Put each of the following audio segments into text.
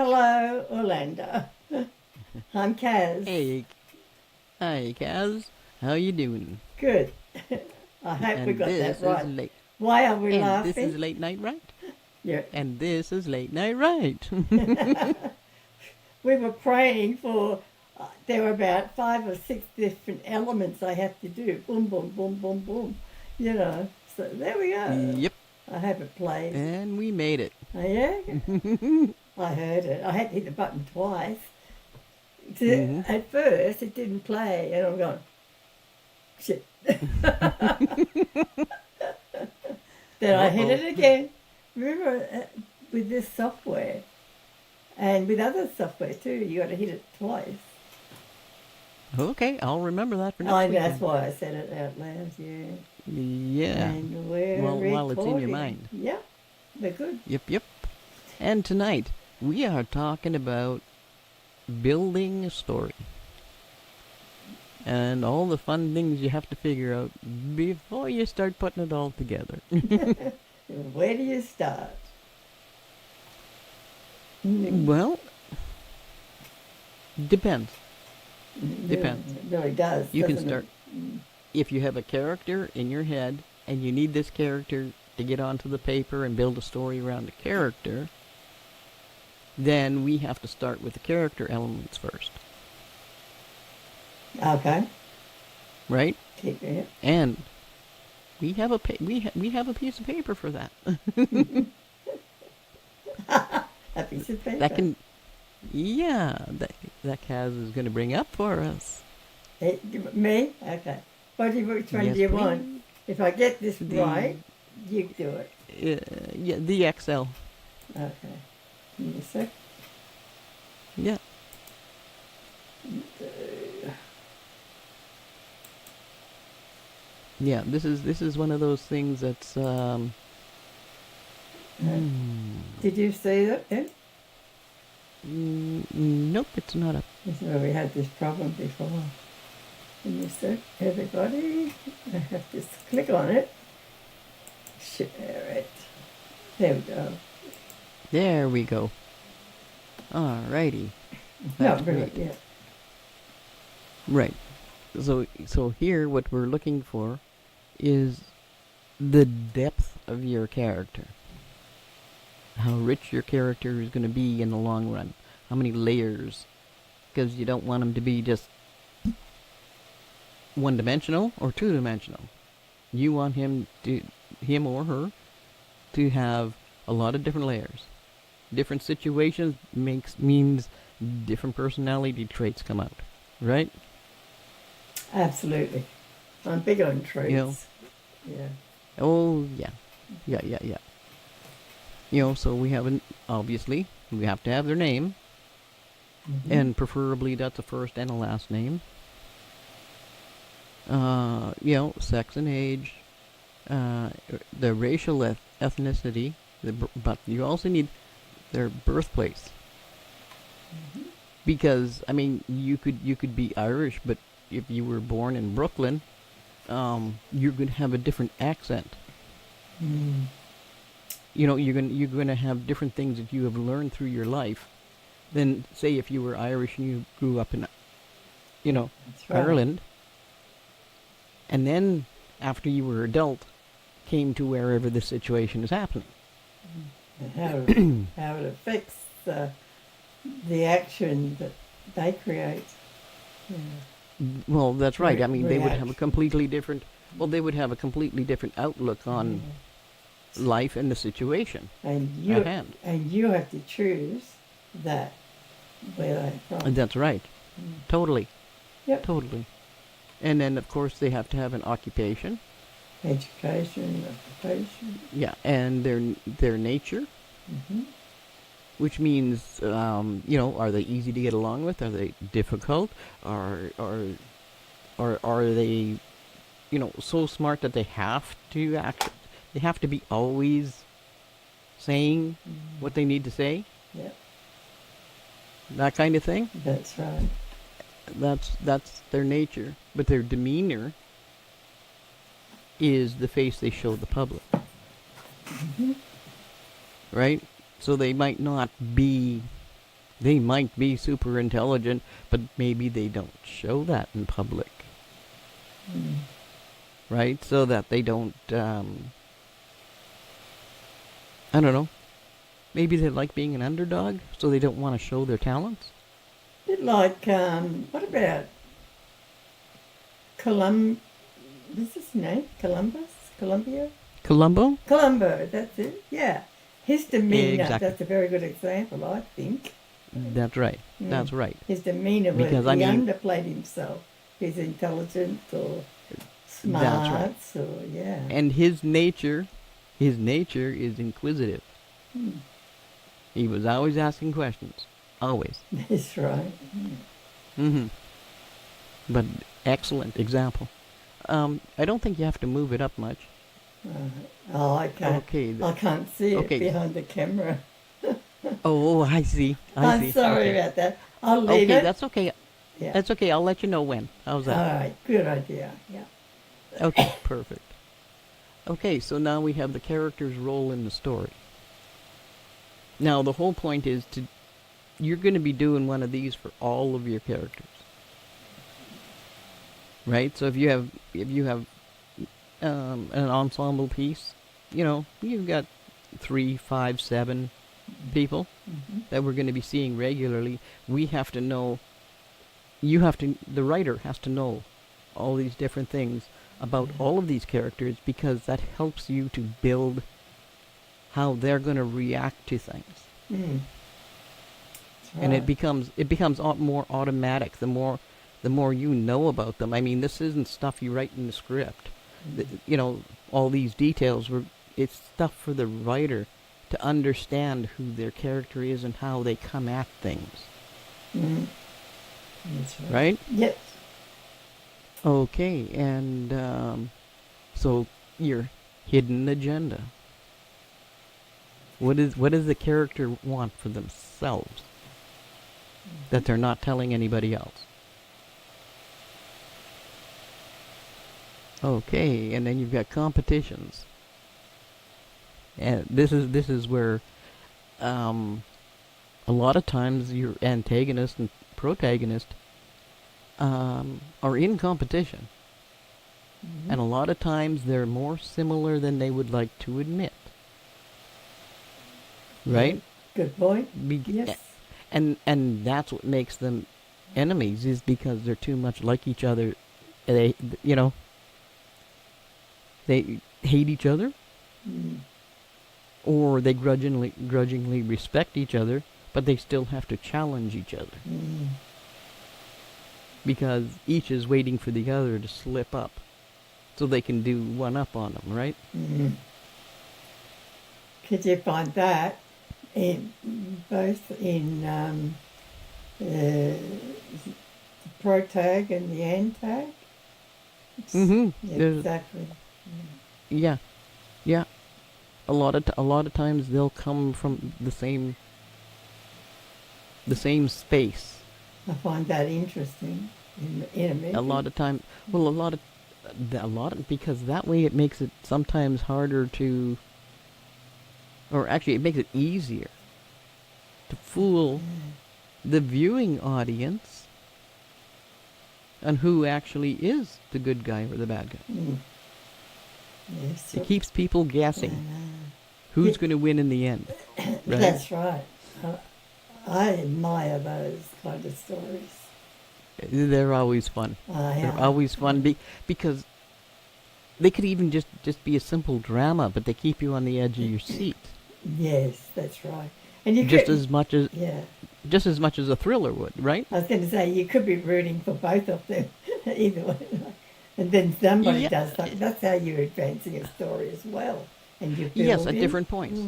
Hello, Orlando. I'm Kaz. Hey, hi, Kaz. How you doing? Good. I hope we And got that this is right. late. Why are we And this is laughing? late night, right? Yeah. And this is late night, right? We were praying for, there were about 5 or 6 different elements I have to do. Boom, boom, boom, boom, boom. You know, so there we go. Yep. I hope it plays. And we made it. Oh, yeah? I heard it. I had to hit the button twice. Mhm. At first, it didn't play, and I'm going, shit. Then I hit Uh-oh. it again. Remember, with this software, and with other software too, you got to hit it twice. Okay, I'll remember that for next Oh, week. that's why I said it out loud, yeah. Yeah. And we're Well, while it's in your recording. mind. Yeah, we're good. Yep. And tonight, we are talking about building a story. And all the fun things you have to figure out before you start putting it all together. Where do you start? Well, depends. Depends. It really does. You can doesn't start it? if you have a character in your head and you need this character to get onto the paper and build a story around the character, then we have to start with the character elements first, Okay. right? Keep it. And we have we have a piece of paper for that. A piece of paper. That can, yeah, that Kaz is going to bring up for us. Me? Okay. Which one Yes, do you please. want? If I get this The- right, you do it. Yeah, the Excel. Okay. Give me a sec. Yeah. Yeah, this is one of those things that's Did you see that then? nope, it's not up. This is where we had this problem before. Give me a sec, everybody. I have to click on it. Share it. There we go. There we go. Alrighty. No, That's really, great. yeah. Right. So here what we're looking for is the depth of your character. How rich your character is going to be in the long run. How many layers. Because you don't want him to be just one-dimensional or two-dimensional. You want him or her to have a lot of different layers. Different situations means different personality traits come out, right? Absolutely. I'm big on traits. You know. Yeah. Oh yeah. So we obviously we have to have their name, and preferably that's a first and a last name. Sex and age, the racial ethnicity, but you also need their birthplace. Because I mean, you could be Irish, but if you were born in Brooklyn, you're gonna have a different accent. You're gonna have different things that you have learned through your life than say if you were Irish and you grew up in, That's right. Ireland, and then after you were adult, came to wherever the situation is happening. And how it affects the action that they create. Yeah. Well, that's right. I mean, they would have a Reaction. completely different. Well, they would have a completely different outlook on life and the situation And at hand. you have to choose that where they're from. And that's right. Totally. Yep. Totally. And then, of course, they have to have an occupation. Education, occupation. Yeah, and their nature, which means, are they easy to get along with? Are they difficult? Or are they, so smart that they have to act? They have to be always saying what they need to say. Yep, That kind of thing. that's right. That's their nature, but their demeanor is the face they show the public. Right? So they might not be They might be super intelligent, but maybe they don't show that in public. Right? So that they don't, I don't know. Maybe they like being an underdog, so they don't want to show their talents. Bit like, what about what's his name? Columbia? Columbo? Columbo, that's it. Yeah. His demeanour, Exactly. that's a very good example, I think. That's right. That's right. His demeanour, Because, he underplayed himself. He's intelligent or smart, That's right. or, yeah. And his nature is inquisitive. He was always asking questions. Always. That's right. But excellent example. I don't think you have to move it up much. Oh, I can't. Okay. I can't see Okay. it behind the camera. Oh, I see. I'm sorry Okay. about that. I'll leave Okay, it. that's okay. Yeah. That's okay. I'll let you know when. How's All that? right. Good idea. Yeah. Okay, perfect. Okay, so now we have the character's role in the story. Now, the whole point is you're going to be doing one of these for all of your characters. Right? So if you have an ensemble piece, you've got 3, 5, 7 people that we're going to be seeing regularly. We have to know, the writer has to know all these different things about all of these characters, because that helps you to build how they're going to react to things. That's And right. it becomes more automatic the more you know about them. I mean, this isn't stuff you write in the script. All these details it's stuff for the writer to understand who their character is and how they come at things. That's right. Right? Yes. Okay, and so your hidden agenda. What does the character want for themselves that they're not telling anybody else? Okay, and then you've got competitions. And this is where a lot of times your antagonist and protagonist are in competition. And a lot of times they're more similar than they would like to admit. Right? Good point. Be- Yes. And that's what makes them enemies, is because they're too much like each other. They hate each other, or they grudgingly respect each other, but they still have to challenge each other. Because each is waiting for the other to slip up so they can do one up on them, right? Could you find that both in the protag and the antag? Exactly. Yeah. A lot of times they'll come from the same space. I find that interesting in a movie. A lot of time, because that way it makes it sometimes harder to, or actually it makes it easier to fool the viewing audience on who actually is the good guy or the bad guy. Yes. It keeps people guessing who's going to win in the end. Right? That's right. I admire those kind of stories. They're always fun. They're always fun because they could even just be a simple drama, but they keep you on the edge of your seat. Yes, that's right. And you just could, as much as a thriller would, right? I was going to say you could be rooting for both of them, either way. And then somebody does something. That's how you're advancing a story as well, and you build Yes, at different points.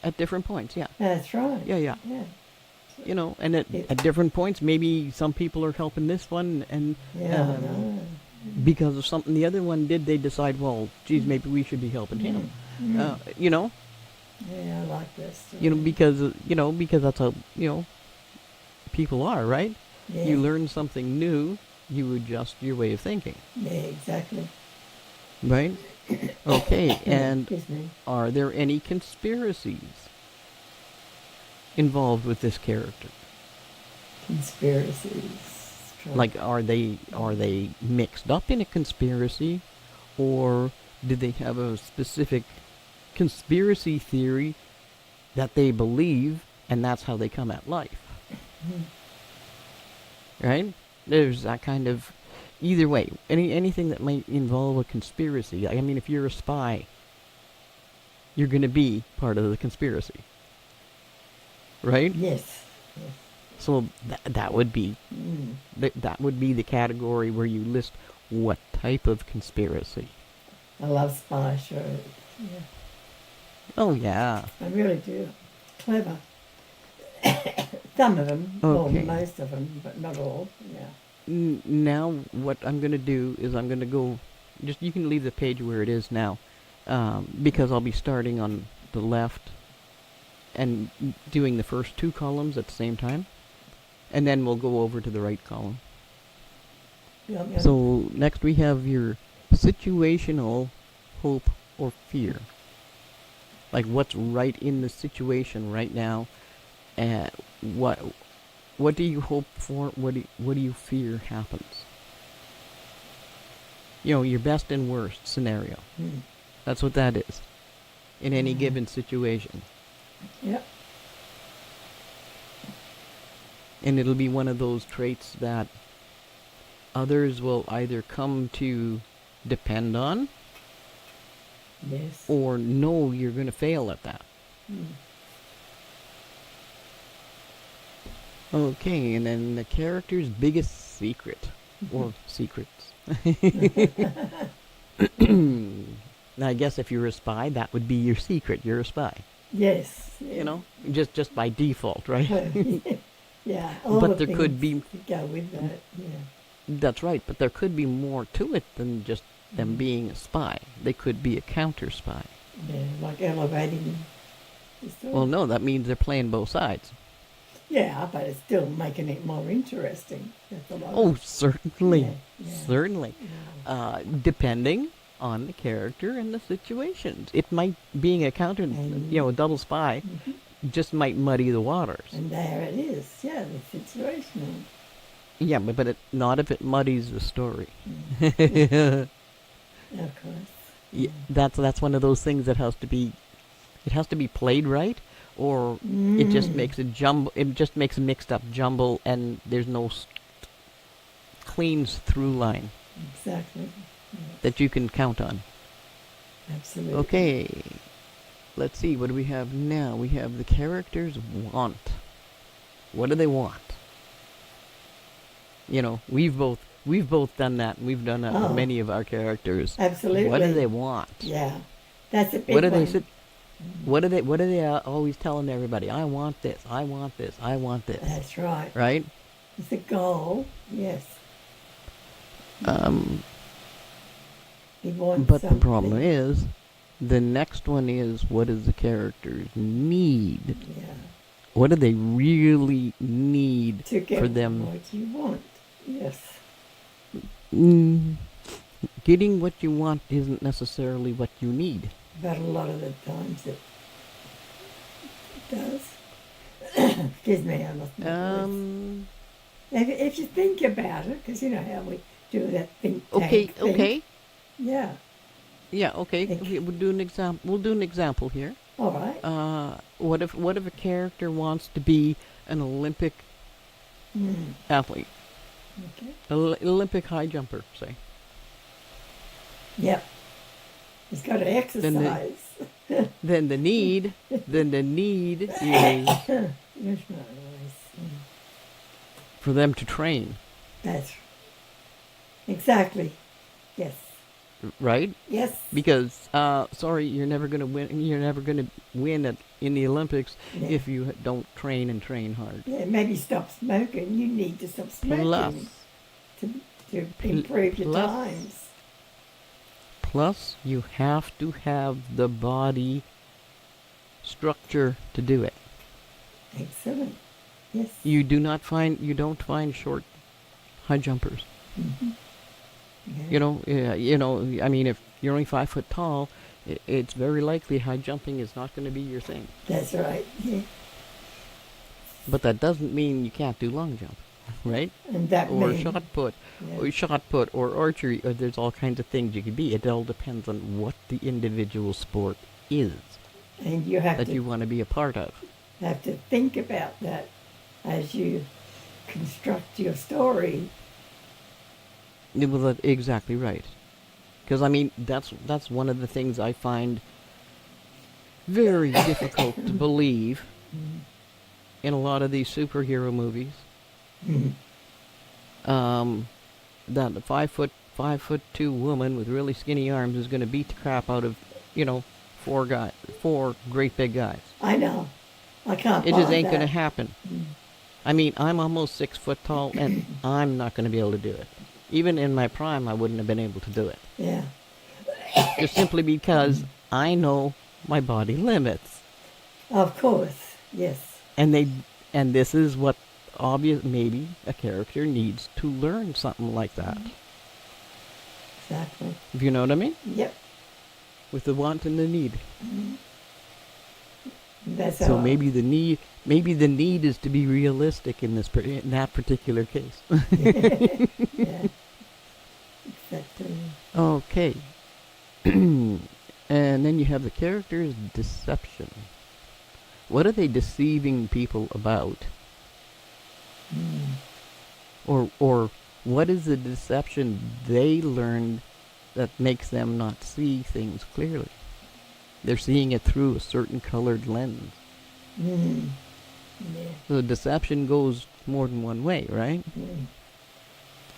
At different points, yeah. That's right. Yeah. And at different points, maybe some people are helping this one, and because of something the other one did, they decide, well, geez, maybe we should be helping him. Yeah, I like this. Because that's how people are, right? Yeah. You learn something new, you adjust your way of thinking. Yeah, exactly. Right? Okay, and Excuse me. are there any conspiracies involved with this character? conspiracies. Like, are they mixed up in a conspiracy, or did they have a specific conspiracy theory that they believe, and that's how they come at life? Right? There's that kind of, either way, anything that might involve a conspiracy. I mean, if you're a spy, you're going to be part of the conspiracy, right? Yes. Yes. So that would be that would be the category where you list what type of conspiracy. I love spy shows. Yeah. Oh yeah. I really do. Clever. Some of them, Okay. well, most of them, but not all. Yeah. Now what I'm going to do is I'm going to go, just you can leave the page where it is now, because I'll be starting on the left and doing the first two columns at the same time, and then we'll go over to the right column. Yeah. So next we have your situational hope or fear. Like what's right in the situation right now, and what do you hope for? What do you fear happens? You know, your best and worst scenario. That's what that is in any given situation. Yep. And it'll be one of those traits that others will either come to depend on, Yes. or know you're going to fail at that. Okay, and then the character's biggest secret, or secrets. Now, I guess if you're a spy, that would be your secret. You're a spy. Yes. You know, just by default, right? Yeah. All But the there could things be. that go with that. Yeah. That's right, but there could be more to it than just them being a spy. They could be a counter spy. Yeah, like elevating the story. Well, no, that means they're playing both sides. Yeah, but it's still making it more interesting. That's a lot. Oh, certainly. Yeah. Certainly. Yeah. Depending on the character and the situations. It might, being a counter, a double spy, just might muddy the waters. And there it is. Yeah, the situational. Yeah, but not if it muddies the story. Of course. Yeah, that's one of those things that has to be, it has to be played right, or it just makes a jumble. It just makes a mixed up jumble, and there's no clean through line Exactly. Yes. that you can count on. Absolutely. Okay, let's see. What do we have now? We have the characters want. What do they want? You know, we've both done that, and we've done that with many of our characters. Absolutely. What do they want? Yeah, that's a big What do one. they sit? What are they always telling everybody? I want this. I want this. I want this. That's right. Right? It's a goal. Yes. They want But something. the problem is, the next one is, what does the characters need? Yeah. What do they really need To get for them? what you want. Yes. Getting what you want isn't necessarily what you need. But a lot of the times it does. Excuse me, I lost my voice. If you think about it, because you know how we do that think tank thing. Okay. Yeah. Yeah, okay. We'll do an example. We'll do an example here. All right. What if a character wants to be an Olympic athlete? Okay. Olympic high jumper, say. Yep. He's got to exercise. Then the need is There's no noise. for them to train, That's exactly. Yes. right? Yes. Because sorry, you're never going to win. You're never going to win in the Olympics if you don't train and train hard. Yeah, maybe stop smoking. You need to stop smoking to improve your times. Plus, you have to have the body structure to do it. Excellent. Yes. You don't find short high jumpers. Mm-hmm. Yeah. You know. I mean, if you're only 5 foot tall, it's very likely high jumping is not going to be your thing. That's right. Yeah. But that doesn't mean you can't do long jump, right? And that Or means, shot put, yeah, or shot put, or archery, or there's all kinds of things you could be. It all depends on what the individual sport is and you have that to you want to be a part of. think about that as you construct your story. Well, that's exactly right. Because I mean, that's one of the things I find very difficult to believe in a lot of these superhero movies. That a 5'2" woman with really skinny arms is going to beat the crap out of, four great big guys. I know. I can't It just buy ain't going to that. happen. I mean, I'm almost 6 foot tall, and I'm not going to be able to do it. Even in my prime, I wouldn't have been able to do it. Yeah. Just simply because I know my body limits. Of course. Yes. And this is what maybe a character needs to learn something like that. Exactly. If you know what I mean? Yep. With the want and the need. That's So all. maybe the need is to be realistic in that particular case. Yeah. Exactly. Okay. And then you have the character's deception. What are they deceiving people about? Or what is the deception they learned that makes them not see things clearly? They're seeing it through a certain colored lens. Yeah. So the deception goes more than one way, right?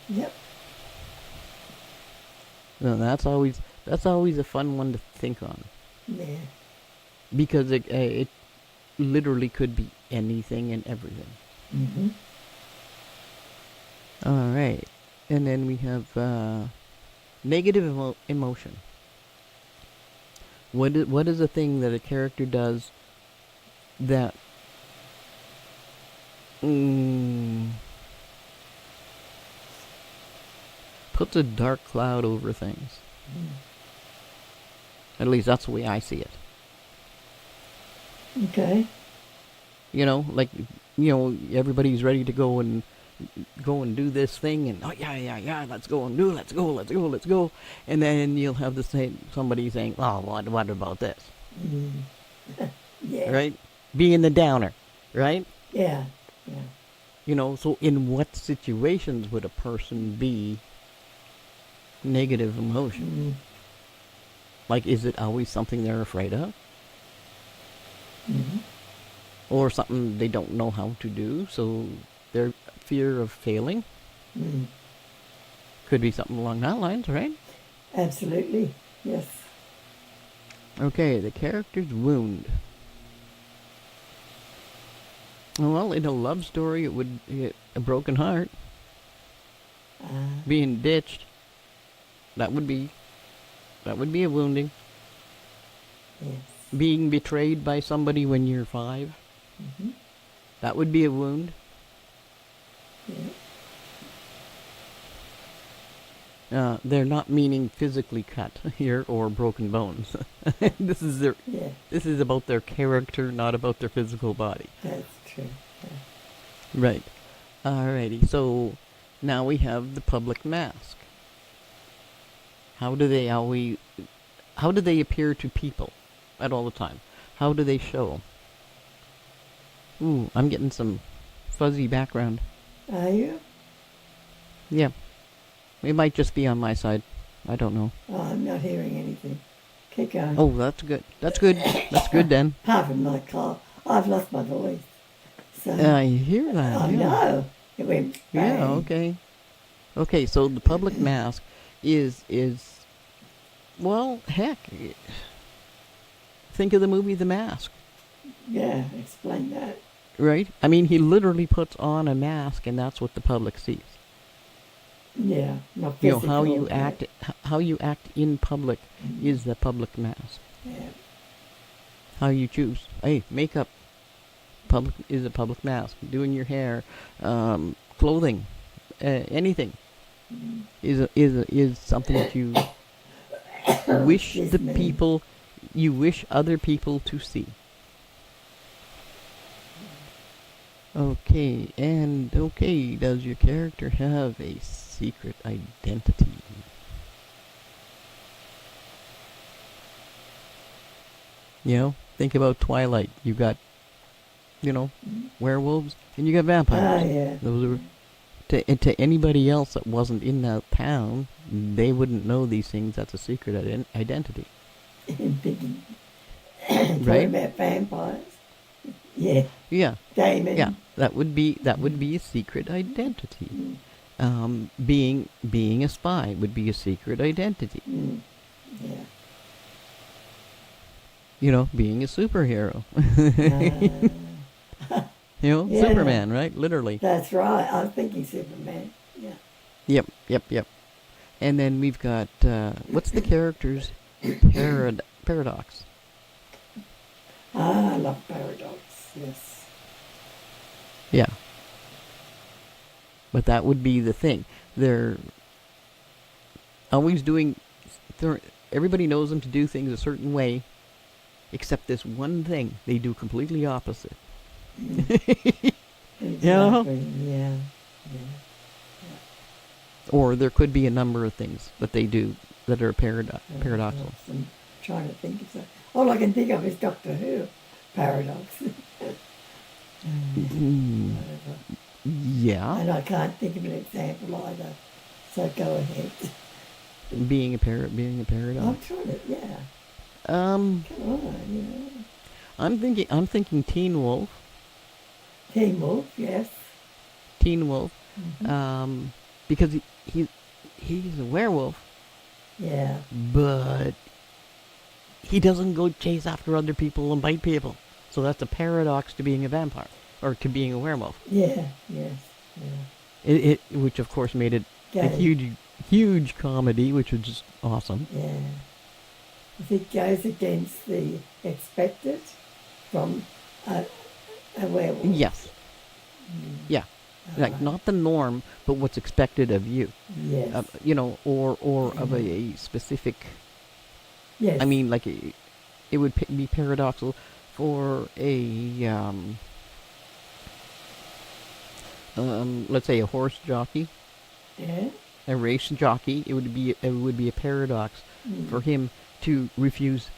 Yep. No, that's always a fun one to think on, Yeah. because it literally could be anything and everything. Mm-hmm. All right, and then we have negative emotion. What is a thing that a character does that puts a dark cloud over things? At least that's the way I see it. Okay. Like, everybody's ready to go and do this thing, and let's go, and then you'll have somebody saying, oh, what about this? Yeah. Right? Being the downer, right? Yeah. Yeah. So in what situations would a person be negative emotion? Like, is it always something they're afraid of? Or something they don't know how to do, so their fear of failing? Could be something along that lines, right? Absolutely. Yes. Okay, the character's wound. Well, in a love story, it would be a broken heart. Being ditched. That would be a wounding. Yes. Being betrayed by somebody when you're 5. That would be a wound. Yeah. They're not meaning physically cut here or broken bones. This is about their character, not about their physical body. That's true. Yeah. Right. Alrighty. So now we have the public mask. How do they appear to people at all the time? How do they show? Ooh, I'm getting some fuzzy background. Are you? Yeah. It might just be on my side. I don't know. Oh, I'm not hearing anything. Keep going. Oh, that's good. That's good then. Apart from my car, I've lost my voice. So I hear that. I yeah. know. It went bang. Yeah, okay. Okay, so the public mask is well, heck. Think of the movie The Mask. Yeah, explain that. Right? I mean, he literally puts on a mask, and that's what the public sees. Yeah, not physical. How you act in public is the public mask. Yeah. How you choose. Hey, makeup is a public mask. Doing your hair, clothing, anything is something that you wish you wish other people to see. Okay, and okay, does your character have a secret identity? You know, think about Twilight. You got, werewolves, and you got vampires. Yeah. Those are to anybody else that wasn't in that town, they wouldn't know these things. That's a secret identity, Thinking, right? talking about vampires. Yeah. Yeah, Damon. yeah. That would be a secret identity. Being a spy would be a secret identity. Yeah. Being a superhero. Yeah. Superman, right? Literally. That's right. I'm thinking Superman. Yeah. Yep. And then we've got, what's the character's paradox? I love paradox. Yes. Yeah. But that would be the thing. They're always doing, everybody knows them to do things a certain way, except this one thing they do completely opposite. Exactly. Yeah. Or there could be a number of things that they do that are paradoxical. I'm trying to think of something. All I can think of is Doctor Who paradox. Whatever. Yeah. And I can't think of an example either. So go ahead. Being a paradox. I'm trying to, yeah. Um, Come on, I'm thinking Teen Wolf. Teen Wolf, yes. Teen Wolf. Mm-hmm. Because he's a werewolf, Yeah. but he doesn't go chase after other people and bite people. So that's a paradox to being a vampire, or to being a werewolf. Yeah, yes, yeah. Which of course made it a Goes- huge comedy, which was just awesome. Yeah. If it goes against the expected from a werewolf. Yes. Yeah. Like not the norm, but what's expected of you. Yes. Or of a specific. Yes. I mean, like it would be paradoxical for a let's say a horse jockey, Yeah. a race jockey. It would be a paradox for him to refuse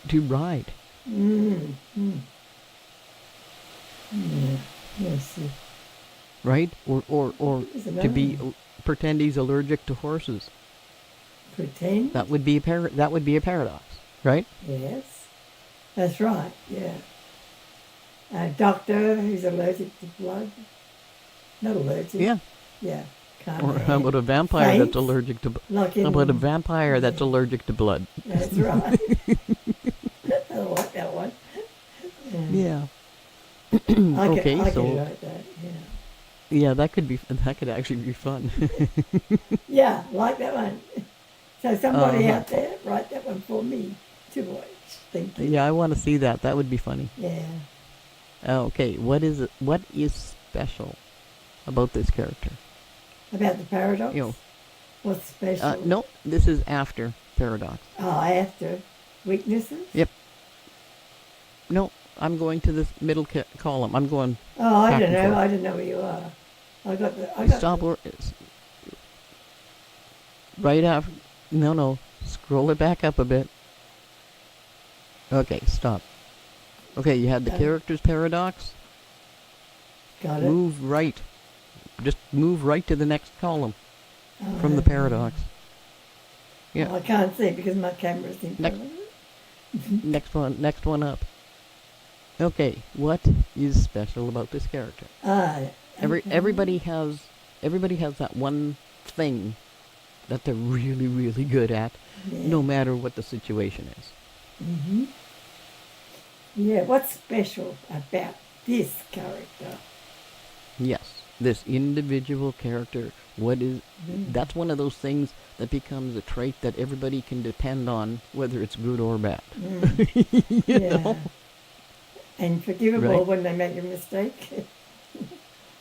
to ride. Mm. Yeah. Yes. Right? Or There's to be another. pretend he's allergic to horses. Pretend. That would be a paradox, right? Yes. That's right. Yeah. A doctor who's allergic to blood. Not allergic. Yeah. Yeah. Can't Or have how about a vampire faints, that's allergic to like how in, about a vampire that's allergic to blood? That's right. I like that one. Yeah. Okay, I so could write that. Yeah. yeah, that could actually be fun. Yeah, like that one. So somebody Uh-huh. out there, write that one for me to watch. Thank you. Yeah, I want to see that. That would be funny. Yeah. Okay, what is special about this character? About the paradox? You know, What's special? no, this is after paradox. Oh, after weaknesses? Yep. No, I'm going to this middle column. I'm going. Oh, I back don't and know. forth. I don't know where you are. I got Stop. Right after. No. Scroll it back up a bit. Okay, stop. Okay, you had the Okay. character's paradox. Got it. Move right. Just move right to the next column Oh, from the okay. paradox. Yeah. Oh, I can't see because my camera's in front Next. of it. Next one up. Okay, what is special about this character? Okay. Everybody has that one thing that they're really, really good at, Yeah. no matter what the situation is. Mm-hmm. Yeah, what's special about this character? Yes, this individual character. That's one of those things that becomes a trait that everybody can depend on, whether it's good or bad. Mm. You Yeah. know? And forgivable Right. when they make a mistake.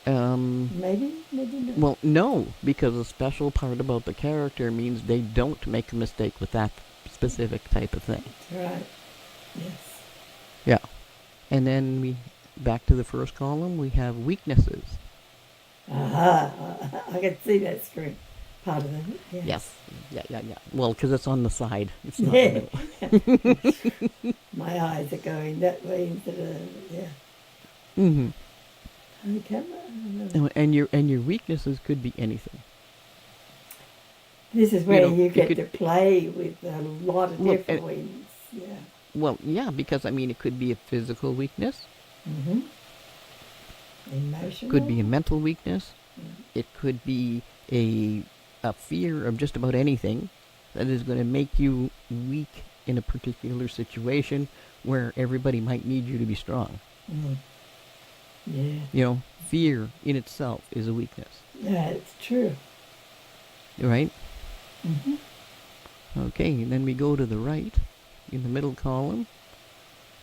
Maybe not. Well, no, because a special part about the character means they don't make a mistake with that specific type of thing. That's right. Yes. Yeah. And then back to the first column, we have weaknesses. I can see that screen part of it. Yes. Yeah. Well, because it's on the side. It's not in the middle. My eyes are going that way instead of Mm-hmm. on the camera. And your weaknesses could be anything. This is where you it get could- to play with a lot of Well, different wings. Yeah. Well, yeah, because I mean, it could be a physical weakness. Mm-hmm. Emotional. Could be a mental weakness. Mm. It could be a fear of just about anything that is going to make you weak in a particular situation where everybody might need you to be strong. Mm. Yeah. You know, fear in itself is a weakness, Yeah, it's true. right? Mm-hmm. Okay, and then we go to the right, in the middle column.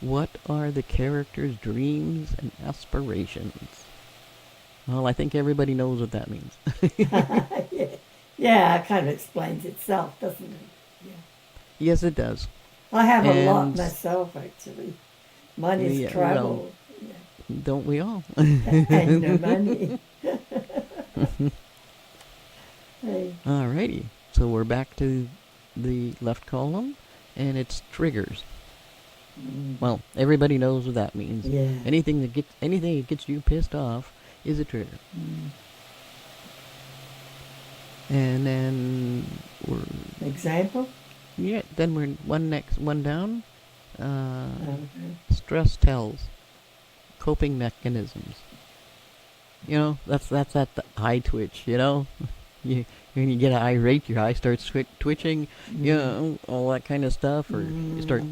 What are the character's dreams and aspirations? Well, I think everybody knows what that means. Yeah, it kind of explains itself, doesn't it? Yeah. Yes, it does. I have a lot And- myself, actually. Mine is Yeah, travel. Don't we all? And no money. Hey. Alrighty, so we're back to the left column, and it's triggers. Mm. Well, everybody knows what that means. Yeah. Anything that gets you pissed off is a trigger. Mm. And then Example? then we're one down. Okay. Stress tells, coping mechanisms. You know, that's at the eye twitch. You know, when you get irate, your eye starts twitching. You know, all that kind of stuff, or you start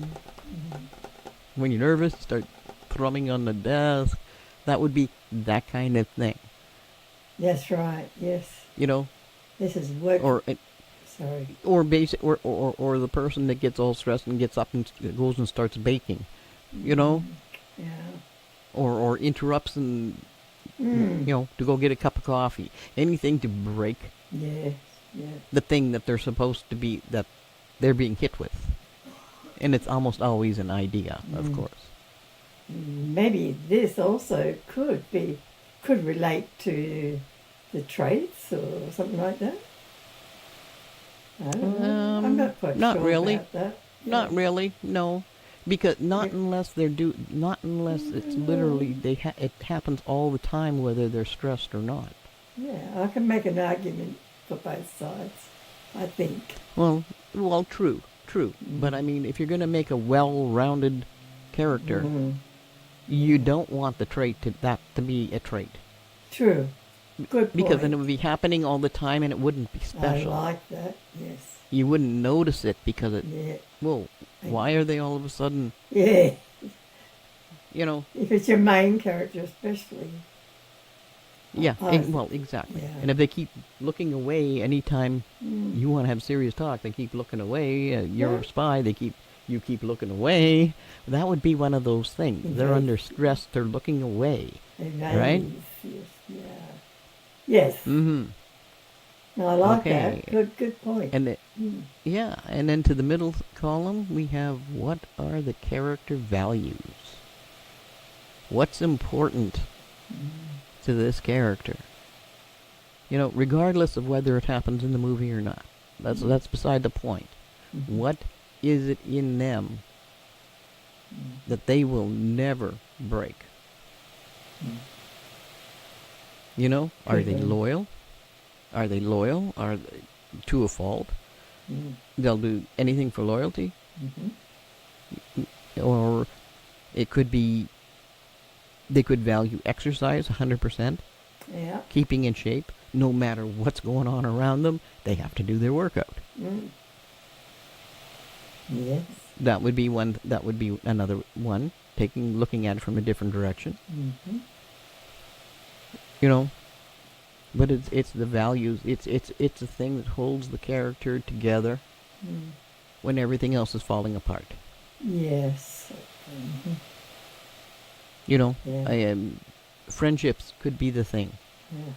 when you're nervous, you start thrumming on the desk. That would be that kind of thing. That's right, yes. You know, This is work. Sorry. or basic, or the person that gets all stressed and gets up and goes and starts baking. You know, Yeah. or interrupts and Mm. you know, to go get a cup of coffee. Anything to break Yes, yeah. the thing that they're supposed to be, that they're being hit with. And it's almost always an idea, of course. Maybe this also could relate to the traits or something like that. I don't know. I'm not quite not sure really. about that. Not really, no. Because not unless it's literally, it happens all the time whether they're stressed or not. Yeah, I can make an argument for both sides, I think. Well, true. But I mean, if you're going to make a well-rounded character, you don't want the trait to be a trait. True. Good point. Because then it would be happening all the time and it wouldn't be special. I like that, yes. You wouldn't notice it because it, Yeah. well, why are they all of a sudden, Yeah. you know, If it's your main character especially. yeah, I- well, exactly. yeah. And if they keep looking away anytime you want to have serious talk, they keep looking away, you're Yeah. a spy, you keep looking away, that would be one of those things. They're Yes. under stress, they're looking away. Evade, Right? Yes, yeah. Yes. Mm-hmm. No, I like Okay. that. Good point. And Mm. yeah, and then to the middle column, we have what are the character values? What's important to this character? You know, regardless of whether it happens in the movie or not. That's beside the point. What is it in them that they will never break? You know, are they Mhm. loyal? Are they loyal? Are they to a fault? They'll do anything for loyalty. Or it could be they could value exercise 100%, Yeah. keeping in shape. No matter what's going on around them, they have to do their workout. Mm. Yes. That would be one. That would be another one. Looking at it from a different direction. Mm-hmm. You know, but it's the values. It's the thing that holds the character together when everything else is falling apart. Yes. Mm-hmm. You know, Yeah. Friendships could be the thing. Yeah.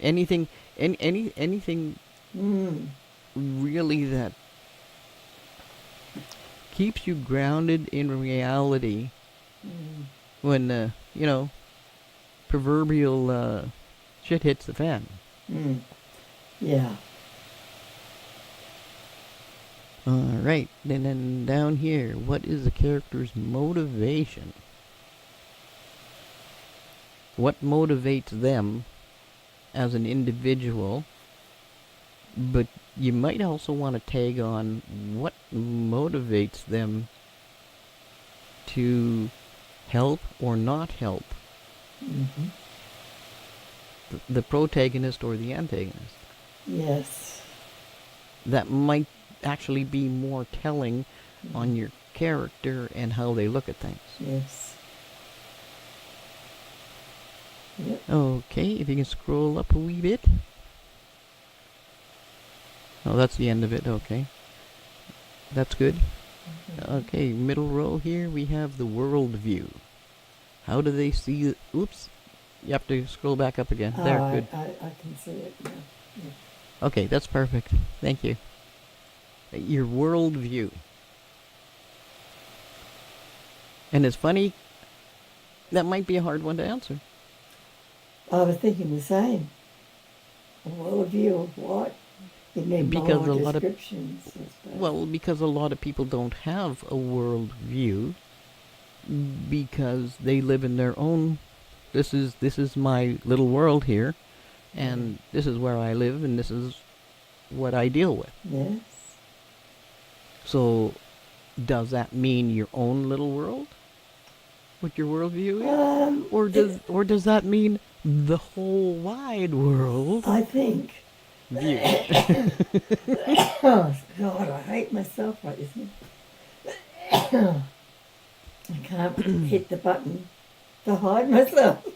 Anything really that keeps you grounded in reality when you know, proverbial shit hits the fan. Yeah. All right, and then down here, what is the character's motivation? What motivates them as an individual? But you might also want to tag on what motivates them to help or not help the protagonist or the antagonist. Yes. That might actually be more telling on your character and how they look at things. Yes. Yep. Okay, if you can scroll up a wee bit. Oh, that's the end of it. Okay. That's good. Okay, middle row here, we have the world view. How do they see it? Oops. You have to scroll back up again. There, good. I can see it now. Yeah. Okay, that's perfect. Thank you. Your world view. And it's funny, that might be a hard one to answer. I was thinking the same. A worldview of what? You need Because more a lot of descriptions, I suppose. Well, because a lot of people don't have a world view because they live in their own. This is my little world here, and this is where I live, and this is what I deal with. Yes. So, does that mean your own little world? What your worldview is, or does that mean the whole wide world I think. view? Oh God, I hate myself right this minute. I can't hit the button to hide myself.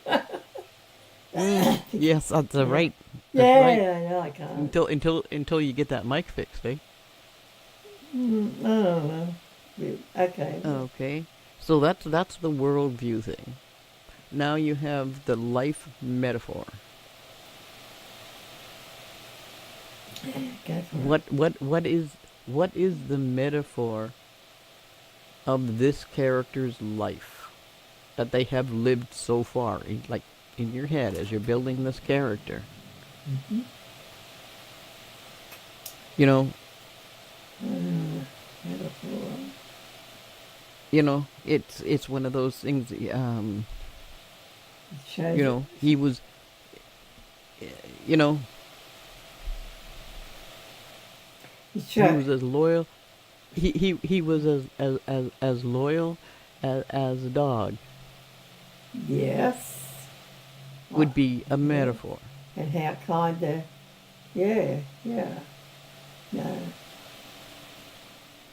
Yes, that's right. Yeah, right. no, I can't. Until you get that mic fixed, eh? I don't know. Okay. Okay. So that's the worldview thing. Now you have the life metaphor. Go for it. What is the metaphor of this character's life that they have lived so far, in your head as you're building this character? You know, Metaphor. you know, it's one of those things. It shows You know, he was. You know, it he shows. was as loyal. He was as loyal as a dog. Yes. Would be a metaphor. And how kind of, yeah. No.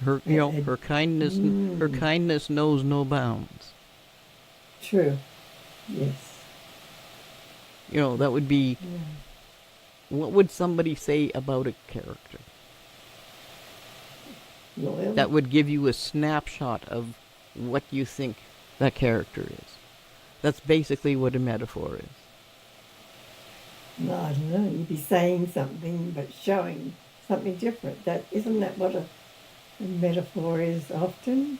Her, her kindness. Her kindness knows no bounds. True. Yes. You know, that would be. Yeah. What would somebody say about a character? Loyal. That would give you a snapshot of what you think that character is. That's basically what a metaphor is. No, I don't know. You'd be saying something but showing something different. Isn't that what a metaphor is often?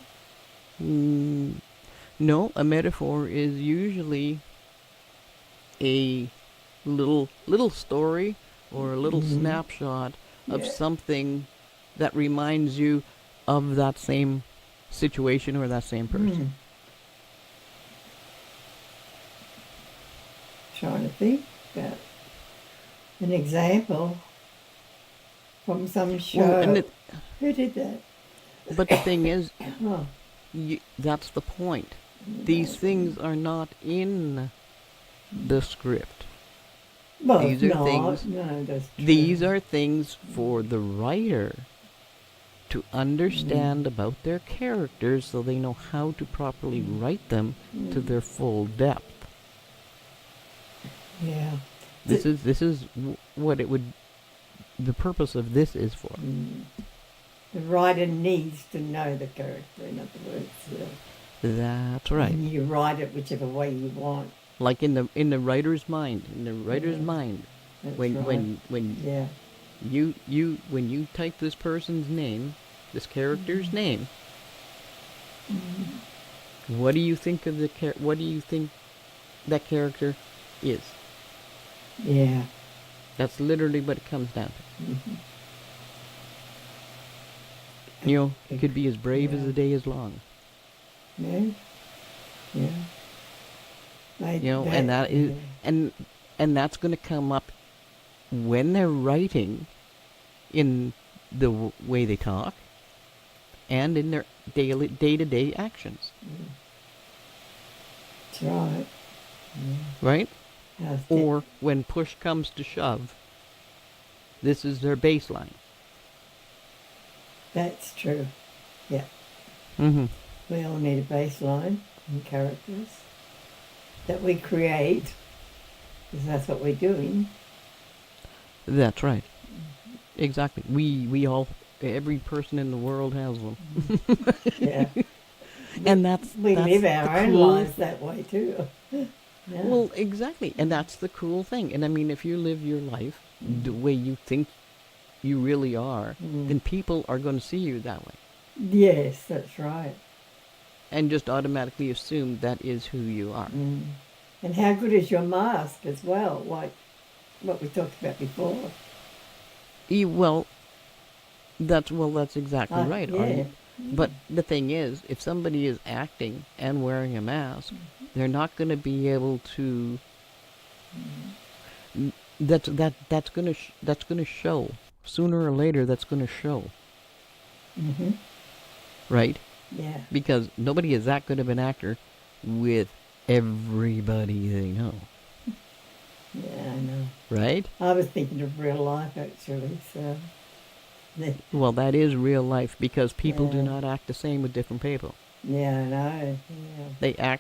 No, a metaphor is usually a little story or a little snapshot of something that reminds you of that same situation or that same person. Trying to think about an example from some show. Well, Who did that? but the thing is, Oh, that's the point. These things are not in the script. well, These are things. No, that's true. These are things for the writer to understand about their characters so they know how to properly write them to their full depth. Yeah. This is what it would. The purpose of this is for. The writer needs to know the character, in other words. That's right. And you write it whichever way you want. Like in the writer's mind. In the writer's mind, That's when right. Yeah. when you type this person's name, this character's name, what do you think of what do you think that character is. Yeah. That's literally what it comes down to. Mm-hmm. You know, it could be as brave as Yeah. the day is long. Yeah. Yeah. Like You know, and that is, and that's going to come up when they're writing, in the way they talk, and in their day-to-day actions. That's right. Yeah. Right? How's Or when push comes to shove, this is their baseline. That's true. Yeah. Mm-hmm. We all need a baseline and characters that we create, because that's what we're doing. That's right. Exactly. We all, every person in the world has them. Yeah. And that's We that's live our the own cool lives that way too. Yeah. Well, exactly. And that's the cool thing. And I mean, if you live your life the way you think you really are, then people are going to see you that way. Yes, that's right. And just automatically assume that is who you are. And how good is your mask as well, like what we talked about before. Well, that's exactly right. Yeah. But the thing is, if somebody is acting and wearing a mask, they're not going to be able to. That's going to show sooner or later. That's going to show. Mm-hmm. Right? Yeah. Because nobody is that good of an actor with everybody they know. Yeah, I know. Right? I was thinking of real life actually, so. Well, that is real life, because people do Yeah. not act the same with different people. Yeah, I know. Yeah.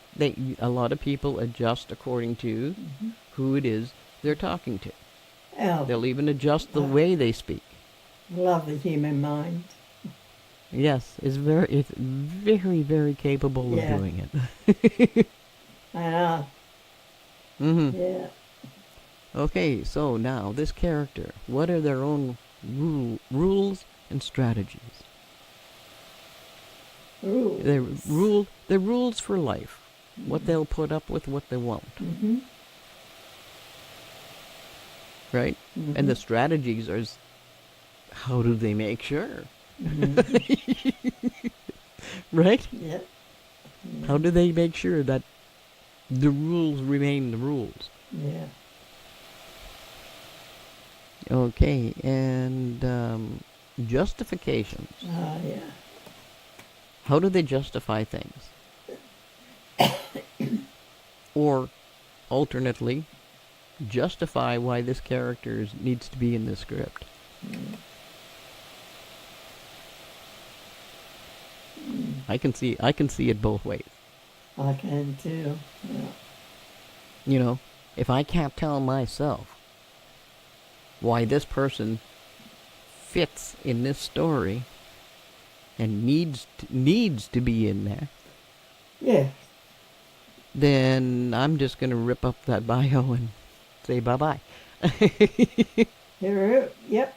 A lot of people adjust according to who it is they're talking to. Oh, They'll even adjust the way they speak. love the human mind. Yes, it's very, very capable of Yeah. doing it. I know. Mm-hmm. Yeah. Okay, so now this character, what are their own rules and strategies? Rules. They're rules for life. What they'll put up with, what they won't. Mm-hmm. Right? Mm-hmm. And the strategies are, how do they make sure? Right? Yep. How do they make sure that the rules remain the rules? Yeah. Okay, and justifications. Oh, yeah. How do they justify things? Or, alternately, justify why this character needs to be in the script. I can see it both ways. I can too. Yeah. You know, if I can't tell myself why this person fits in this story and needs to be in there, Yeah. then I'm just going to rip up that bio and say bye-bye. Yep.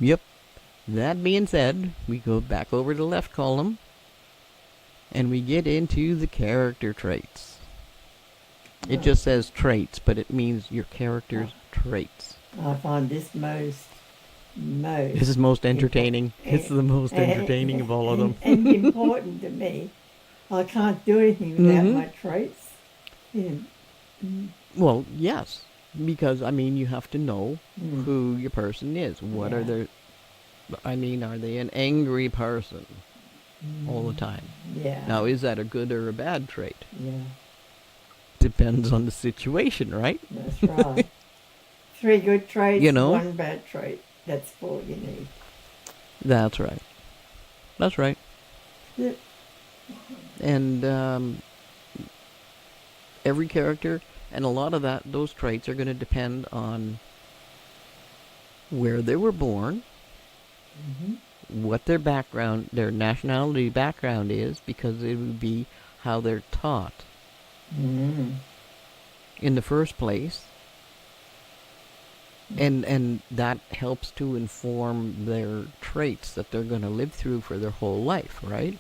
Yep. That being said, we go back over to the left column and we get into the character traits. It just says traits, but it means your character's traits. I find this most. This is most entertaining. It's the most entertaining of all of them. And important to me. I can't do anything without my traits. Yeah. Well, yes, because I mean you have to know who your person is. What are their? I mean, are they an angry person all the time? Yeah. Now, is that a good or a bad trait? Yeah. Depends on the situation, right? That's right. 3 good traits, You know? 1 bad trait. That's all you need. That's right. That's right. Yeah. And every character, and a lot of those traits are going to depend on where they were born, what their background, their nationality background is, because it would be how they're taught in the first place. And that helps to inform their traits that they're going to live through for their whole life, right?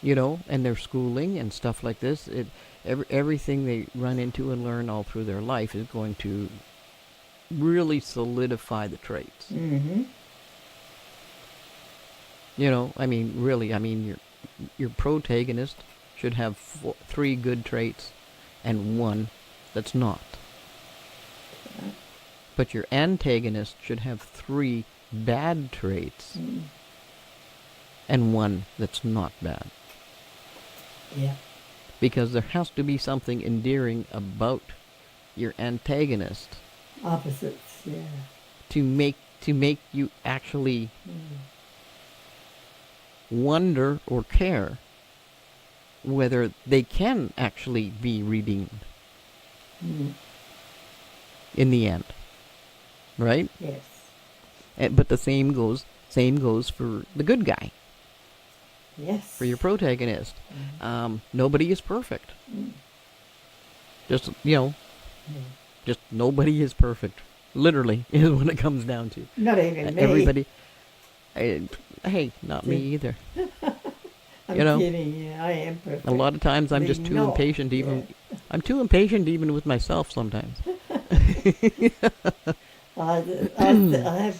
and their schooling and stuff like this. Everything they run into and learn all through their life is going to really solidify the traits. Mm-hmm. Your protagonist should have 3 good traits and 1 that's not. Okay. But your antagonist should have 3 bad traits and 1 that's not bad. Yeah. Because there has to be something endearing about your antagonist Opposites, yeah. to make you actually wonder or care whether they can actually be redeemed in the end, right? Yes. But the same goes for the good guy, Yes. for your protagonist. Nobody is perfect. Just just nobody is perfect. Literally is what it comes down to. Not even me. Everybody. Hey, not me either. I'm kidding. Yeah, I am perfect. A lot of times I'm just too impatient. I'm too impatient even with myself sometimes. I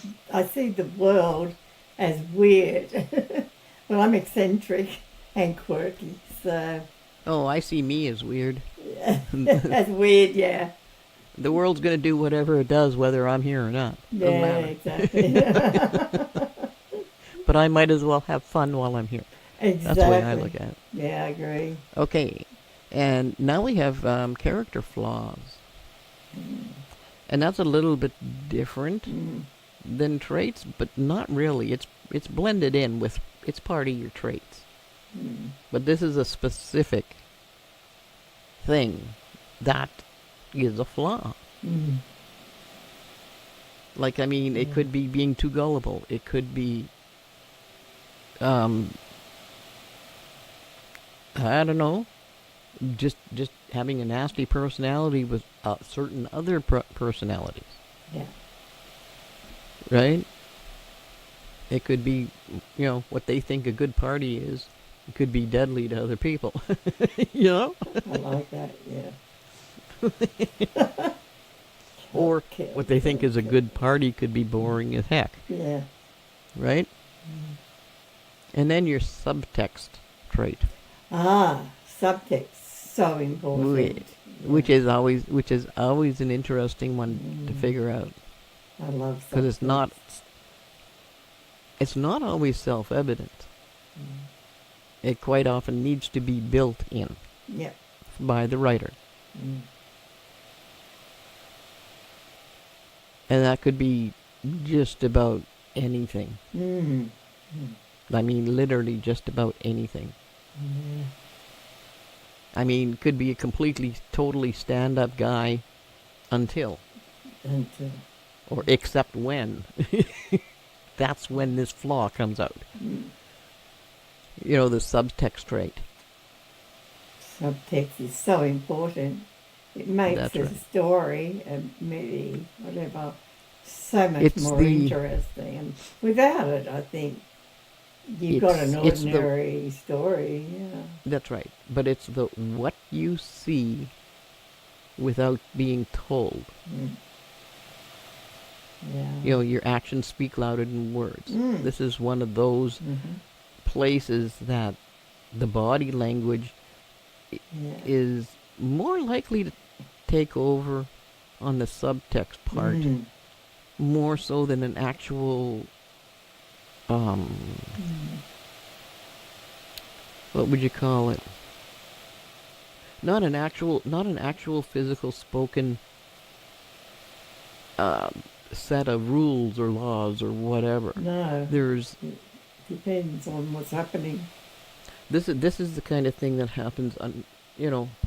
see the world as weird. Well, I'm eccentric and quirky, so. Oh, I see me as weird. As weird, yeah. The world's going to do whatever it does, whether I'm here or not. Doesn't matter. Exactly. But I might as well have fun while I'm here. Exactly. That's the way I look at it. Yeah, I agree. Okay, and now we have character flaws. And that's a little bit different than traits, but not really. It's blended in with, it's part of your traits. But this is a specific thing that is a flaw. Like, it could be being too gullible. It could be, I don't know, just having a nasty personality with certain other personalities. Yeah. Right? It could be, what they think a good party is. It could be deadly to other people. I like that, yeah. Or what they think is a good party could be boring as heck. Yeah. Right? And then your subtext trait. Subtext, so important. Which is always an interesting one to figure out. I love subtext. Because it's not always self-evident. It quite often needs to be built in by the writer. And that could be just about anything. Literally just about anything. Could be a completely, totally stand-up guy until. Or except when. That's when this flaw comes out. The subtext trait. Subtext is so important. It makes That's a right. story, a movie, whatever, so much more interesting. And without it, I think you've got an ordinary story. Yeah. That's right. But it's the what you see without being told. Yeah. Your actions speak louder than words. This is one of those places that the body language is more likely to take over on the subtext part, more so than an actual, what would you call it? Not an actual physical spoken set of rules or laws or whatever. No. There's depends on what's happening. This is the kind of thing that happens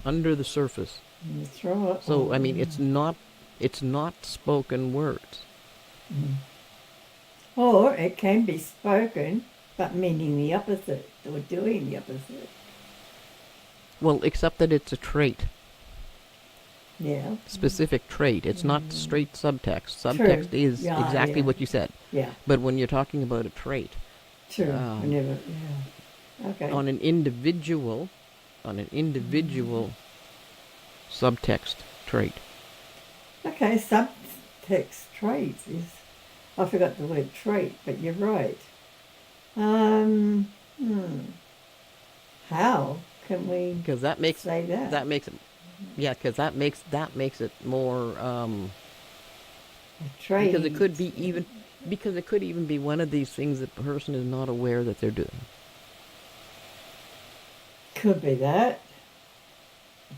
under the surface. That's right. So it's not spoken words. Or it can be spoken, but meaning the opposite, or doing the opposite. Well, except that it's a trait. Yeah. Specific trait. It's not straight subtext. Subtext is exactly what you said. Yeah. But when you're talking about a trait. True. Okay. on an individual subtext trait. Okay, subtext traits is, I forgot the word trait, but you're right. How can we Because that makes say that? that makes it, yeah, because that makes it more, A trait. because it could be even, because it could even be one of these things that the person is not aware that they're doing. Could be that.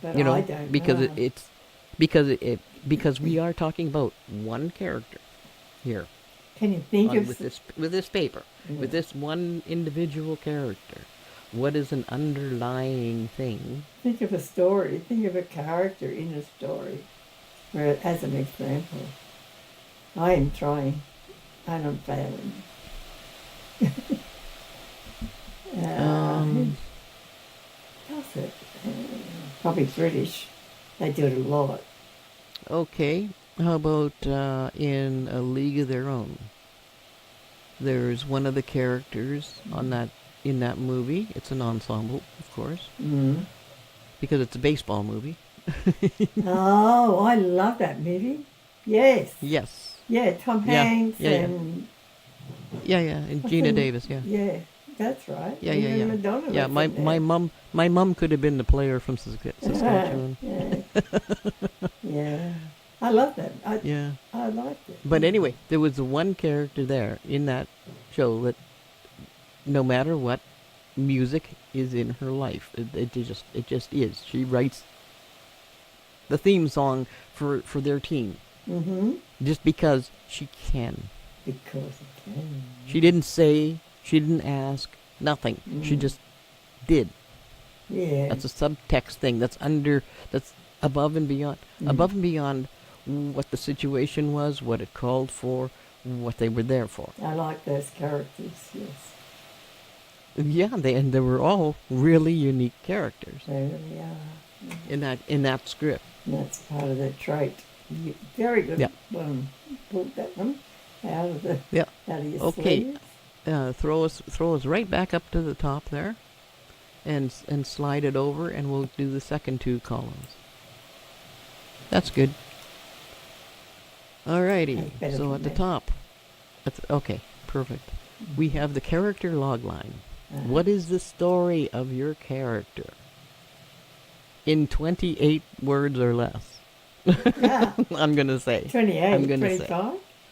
But You know, I don't because know. because we are talking about one character here Can you think of with this paper, with this one individual character. What is an underlying thing? think of a story? Think of a character in a story, where as an example. I am trying, and I'm failing. Who does it? Probably British. They do it a lot. Okay, how about in A League of Their Own? There's one of the characters in that movie. It's an ensemble, of course, because it's a baseball movie. Oh, I love that movie. Yes. Yes. Yeah, Tom Hanks and And Gina Davis. Yeah. Yeah, that's right. Yeah. Even Madonna Yeah, was in there. my mum could have been the player from Saskatchewan. Yeah. I love that. Yeah. I liked it. But anyway, there was the one character there in that show that, no matter what, music is in her life. It just is. She writes the theme song for their team. Just because she can. Because it can. She didn't say, she didn't ask, nothing. She just did. Yeah. That's a subtext thing. That's above and beyond. Above and beyond what the situation was, what it called for, what they were there for. I like those characters, yes. Yeah, they were all really unique characters They really are. in that script. And that's part of the trait. Very good. Yeah. Pulled that one out of the out of your Okay. sleeves. Throw us right back up to the top there, and slide it over, and we'll do the second two columns. That's good. Alrighty. So at the top, okay, perfect. We have the character log line. What is the story of your character? In 28 words or less. Yeah. I'm gonna say. 28, I'm gonna 25? say.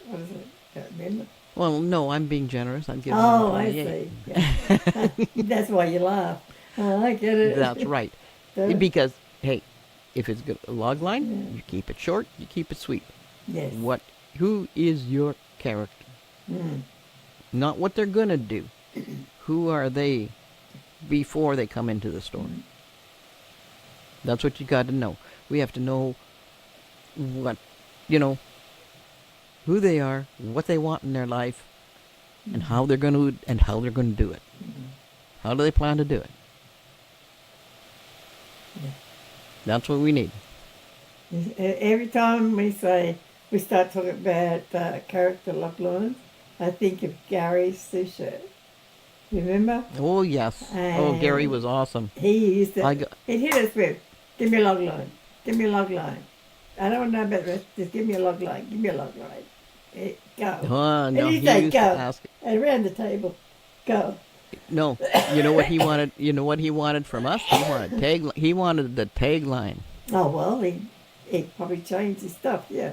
What is it? Can't remember. Well, no, I'm being generous. I'm giving. Oh, you I 28. see. Yeah. That's why you laugh. Oh, I get it. That's right. Don't- Because hey, if it's a log line, you keep it short, you keep it sweet. Yes. Who is your character? Not what they're gonna do. Who are they before they come into the story? That's what you got to know. We have to know what, who they are, what they want in their life, and how they're going to do it. How do they plan to do it? Yeah. That's what we need. Every time we start talking about character log lines, I think of Gary Suchet. Remember? Oh yes. Gary was awesome. He used to. He'd hit us with, "Give me a log line. Give me a log line. I don't want to know about the rest. Just give me a log line. Give me a log line. Go." Oh no, and he'd he say, used "Go." to ask. And around the table, go. No, you know what he wanted. You know what he wanted from us. He wanted the tagline. Oh well, he probably changed his stuff, yeah.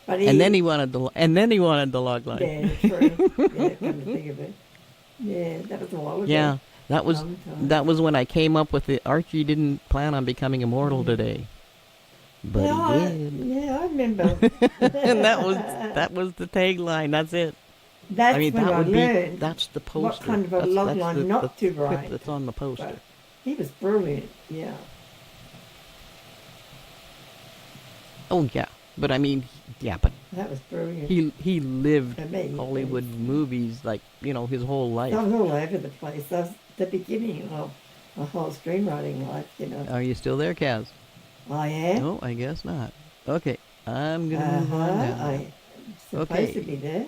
But and then he wanted the log line. Yeah, true. Yeah, come to think of it. Yeah, that was a while ago. Yeah, that was when I came up with it. Archie didn't plan on becoming immortal today, but he did. Yeah, I remember. And that was the tagline. That's it. That's when I learned. That's the poster. What kind of a log line not to write. That's on the poster. But he was brilliant. Yeah. Oh yeah, but I mean, but that was brilliant. He lived Hollywood movies like his whole life. I was all over the place. That was the beginning of my whole screenwriting life. Are you still there, Kaz? I am. No, I guess not. Okay, I'm gonna move on now. I'm supposed to be there.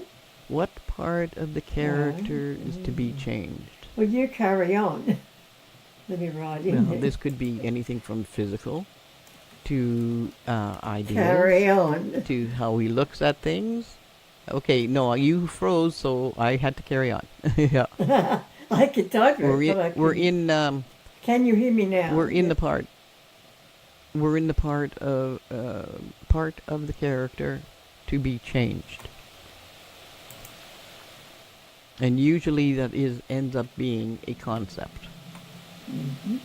What part of the character is to be changed? Well, you carry on. Let me write in Well, there. this could be anything from physical to ideas, Carry on. to how he looks at things. Okay, no, you froze, so I had to carry on. Yeah, I can type it, but I we're can. in Can you hear me now? we're in Yeah. the part. We're in the part of the character to be changed, and usually that ends up being a concept. Mm-hmm.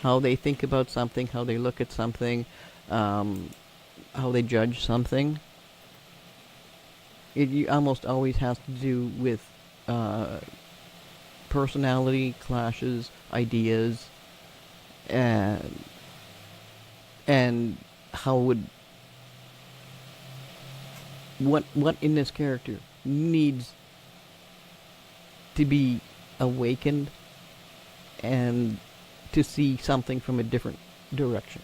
How they think about something, how they look at something, how they judge something. It almost always has to do with personality clashes, ideas, and how would what in this character needs to be awakened and to see something from a different direction.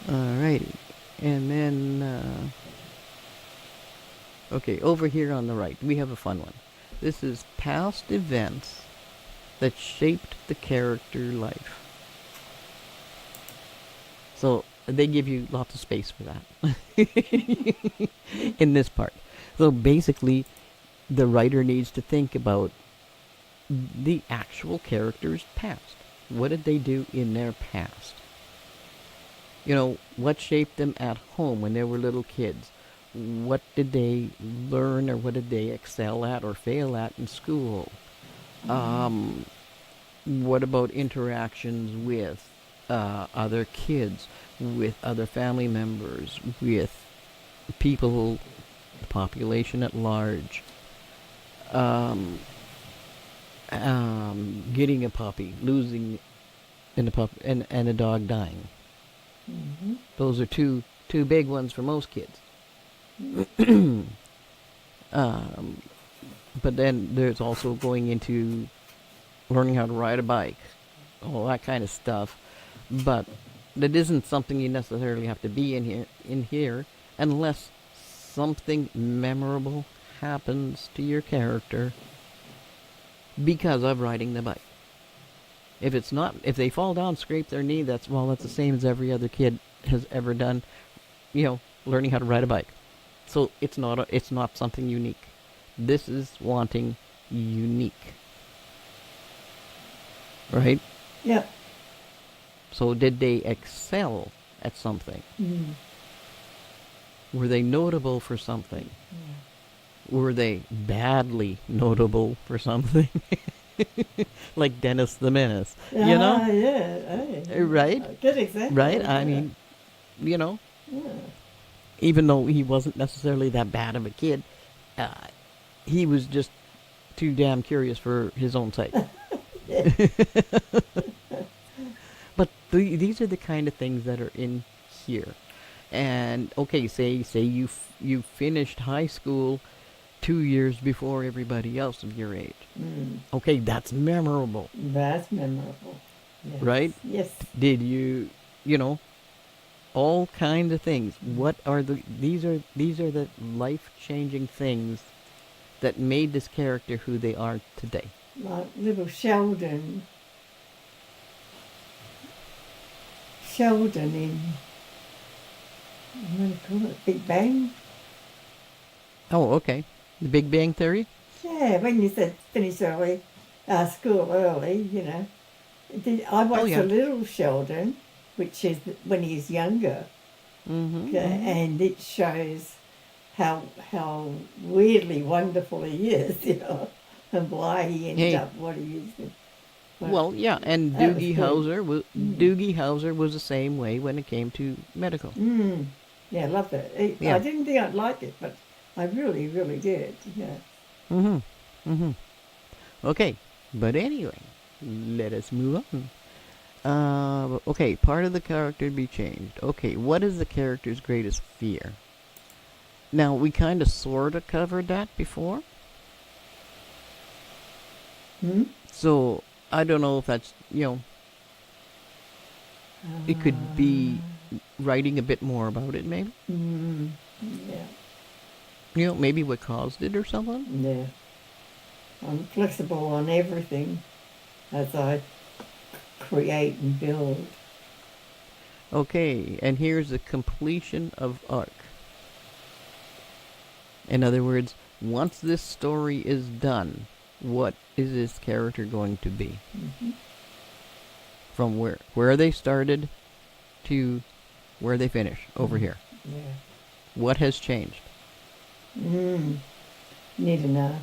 Alrighty. And then, okay, over here on the right, we have a fun one. This is past events that shaped the character life. So they give you lots of space for that in this part. So basically, the writer needs to think about the actual character's past. What did they do in their past? You know, what shaped them at home when they were little kids? What did they learn, or what did they excel at or fail at in school? What about interactions with other kids, with other family members, with people, the population at large? Getting a puppy, losing a pup, and a dog dying. Mm-hmm. Those are two big ones for most kids. But then there's also going into learning how to ride a bike, all that kind of stuff. But that isn't something you necessarily have to be in here unless something memorable happens to your character because of riding the bike. If they fall down, scrape their knee, that's the same as every other kid has ever done, learning how to ride a bike. So it's not something unique. This is wanting unique. Right? Yep. So did they excel at something? Mm. Were they notable for something? Yeah. Were they badly notable for something? Like Dennis the Menace, Yeah. Hey. Right? Good example. Right? I mean, Yeah. even though he wasn't necessarily that bad of a kid, he was just too damn curious for his own sake. But these are the kind of things that are in here. And okay, say you finished high school 2 years before everybody else of your age. Mm. Okay, that's memorable. That's memorable. Yes. Right? Yes. Did you all kinds of things. What are these are the life-changing things that made this character who they are today. Like little Sheldon in, what do you call it, Big Bang? Oh, okay. The Big Bang Theory? Yeah, when you said finish early, school early, I watched yeah. a little Sheldon, which is when he's younger, Mm-hmm. and it shows how weirdly wonderful he is, and why he ended up what he is. Well, yeah, and that was Doogie good. Doogie Howser was the same way when it came to medical. Mm. Yeah, I loved it. Yeah. I didn't think I'd like it, but I really, really did. Yeah. Mm-hmm. Mm-hmm. Okay, but anyway, let us move on. Okay, part of the character to be changed. Okay, what is the character's greatest fear? Now, we kind of sort of covered that before. Hmm? So, I don't know if that's, it could be writing a bit more about it, maybe. Mm, yeah. maybe what caused it or something. Yeah. I'm flexible on everything as I create and build. Okay, and here's the completion of arc. In other words, once this story is done, what is this character going to be? Mm-hmm. From where they started to where they finish over here. Yeah. What has changed? Need to know.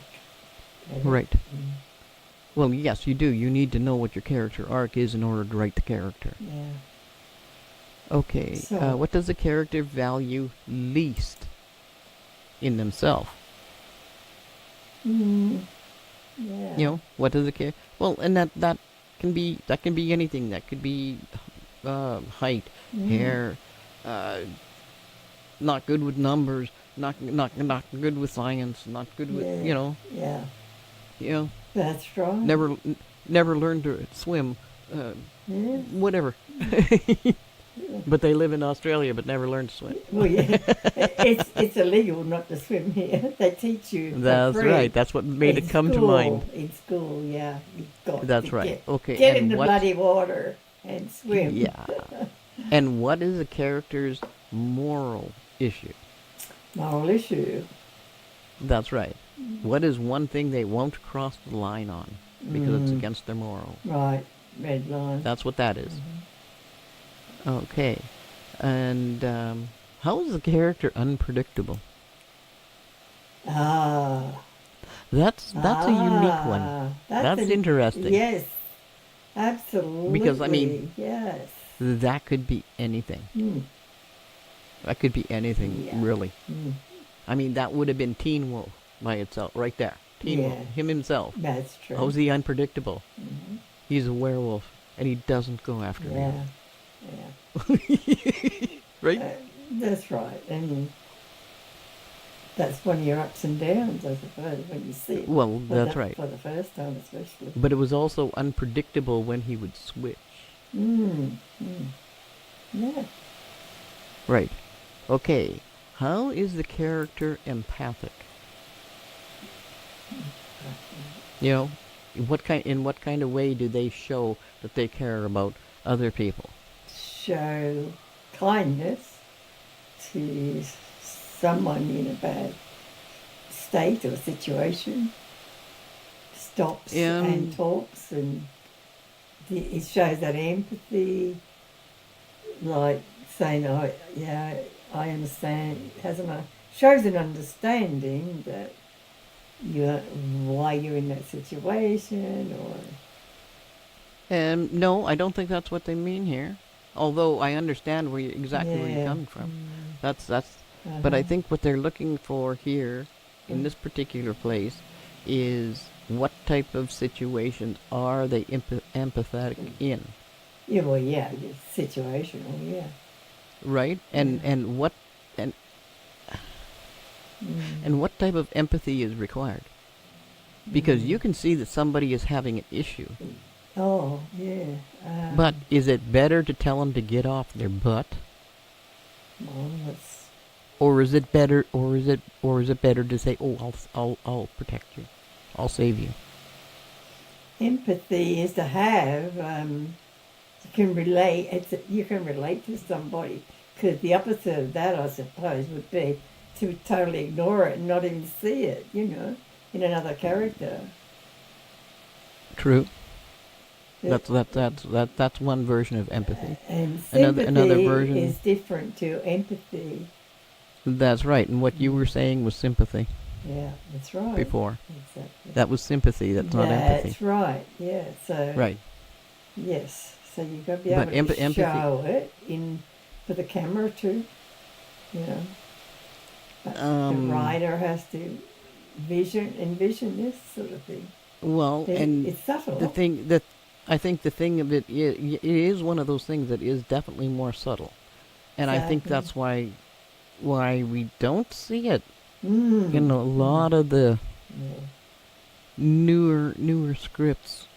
Right. Well, yes, you do. You need to know what your character arc is in order to write the character. Yeah. Okay. So, what does the character value least in themselves? Yeah. What does the character? Well, and that can be anything. That could be height, hair, not good with numbers, not good with science, not good with Yeah. That's right. never learned to swim, whatever. But they live in Australia, but never learned to swim. Well, yeah, it's illegal not to swim here. They teach you. That's for free. right. That's what made it come to school, mind. In school, yeah, you've got That's to right. Okay. Get and in the bloody water and swim. Yeah. And what is a character's moral issue? Moral issue. That's right. What is one thing they won't cross the line on because it's against their moral? Right. Red line. That's what that is. Okay. And how is the character unpredictable? That's a unique one. That's interesting. Yes. Absolutely. Because, I mean, yes. That could be anything. That could be anything, really. I mean, that would have been Teen Wolf by itself, right there. Teen Wolf, him himself. That's true. How's he unpredictable? He's a werewolf, and he doesn't go after me. Yeah. Right? That's right. And that's one of your ups and downs, I suppose, when you see it. Well, that's right. For the first time, especially. But it was also unpredictable when he would switch. Yeah. Right. Okay. How is the character empathic? In what kind of way do they show that they care about other people? Show kindness to someone in a bad state or situation. Stops and talks, and it shows that empathy, like saying, "Oh, yeah, I understand." Shows an understanding that why you're in that situation, or. No, I don't think that's what they mean here. Although I understand where you're coming from. That's. But I think what they're looking for here, in this particular place, is what type of situations are they empathetic in? Yeah, well, yeah, situational, yeah. Right, and what what type of empathy is required? Because you can see that somebody is having an issue. Oh, yeah. But is it better to tell them to get off their butt? Well, that's... Or is it better to say, "Oh, I'll protect you. I'll save you." Empathy is to have you can relate to somebody, because the opposite of that, I suppose, would be to totally ignore it and not even see it, in another character. True. That's one version of empathy. And sympathy another version is different to empathy. That's right. And what you were saying was sympathy. Yeah, that's right. Before. Exactly. That was sympathy. That's not empathy. That's right. Yeah. So. Right. Yes. So you've got to be able to show it for the camera too. But the writer has to envision this sort of thing. Well, and it's subtle. I think the thing of it is one of those things that is definitely more subtle, and I think that's why we don't see it in a lot of the newer scripts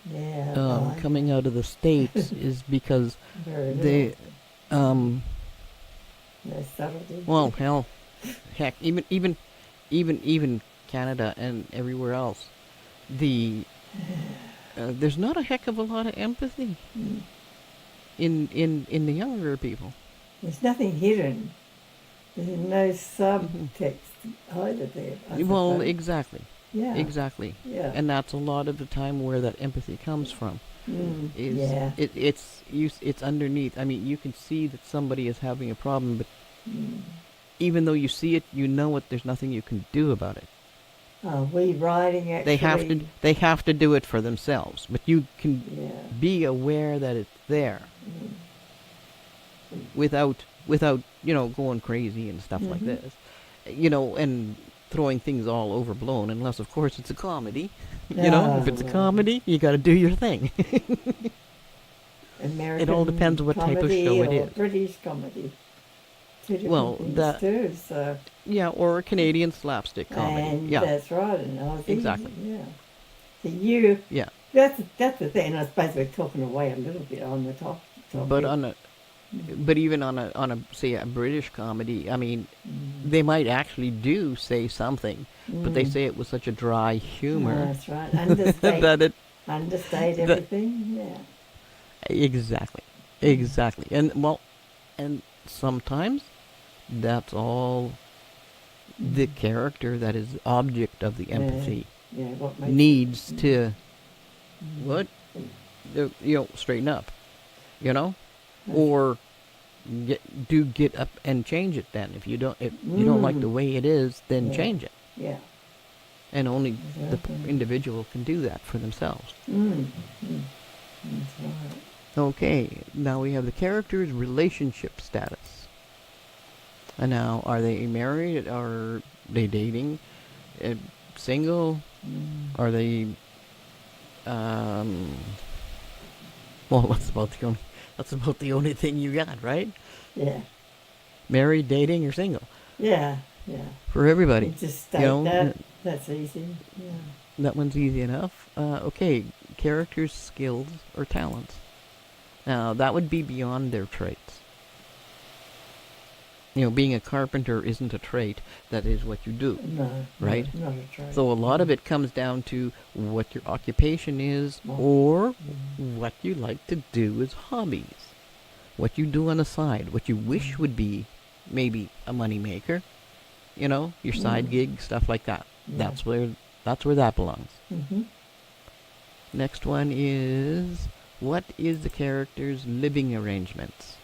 coming out of the States is because they no subtlety. well, heck, even even Canada and everywhere else, there's not a heck of a lot of empathy in the younger people. There's nothing hidden. There's no subtext either there. I Well, suppose. exactly. Yeah. Exactly. Yeah. And that's a lot of the time where that empathy comes from. Is Yeah. it's underneath. I mean, you can see that somebody is having a problem, but even though you see it, you know it. There's nothing you can do about it. We writing actually. They have to do it for themselves, but you can Yeah. be aware that it's there without going crazy and stuff like this, and throwing things all overblown, unless of course it's a comedy. If it's a comedy, you got to do your thing. American It all depends what type of show it or is. British comedy. Two different Well, things too. So. Yeah, or a Canadian slapstick comedy. And Yeah, that's right, and Aussie. Exactly. Yeah. So you. yeah. That's the thing. I suppose we're talking away a little bit on the topic. But even on a say a British comedy, I mean, they might actually do say something, but they say it with such a dry humor. That's right. Understate. that it Understate everything. Yeah. Exactly. And sometimes that's all the character that is the object of the empathy Yeah. What makes needs to straighten up, or get up and change it. Then if you don't like the way it is, then change it. Yeah. And only Exactly. the individual can do that for themselves. That's right. Okay, now we have the character's relationship status. And now, are they married? Are they dating? Single? Are they? Well, that's about the only thing you got, right? Yeah. Married, dating, or single? Yeah. Yeah. For everybody. You just state that. That's easy. Yeah. That one's easy enough. Okay, characters' skills or talents. Now, that would be beyond their traits. Being a carpenter isn't a trait. That is what you do. No. Right? Not a trait. So a lot of it comes down to what your occupation is, or what you like to do as hobbies. What you do on the side. What you wish would be maybe a money maker. Your side gig, stuff like that. Yeah. That's where that belongs. Mm-hmm. Next one is, what is the character's living arrangements?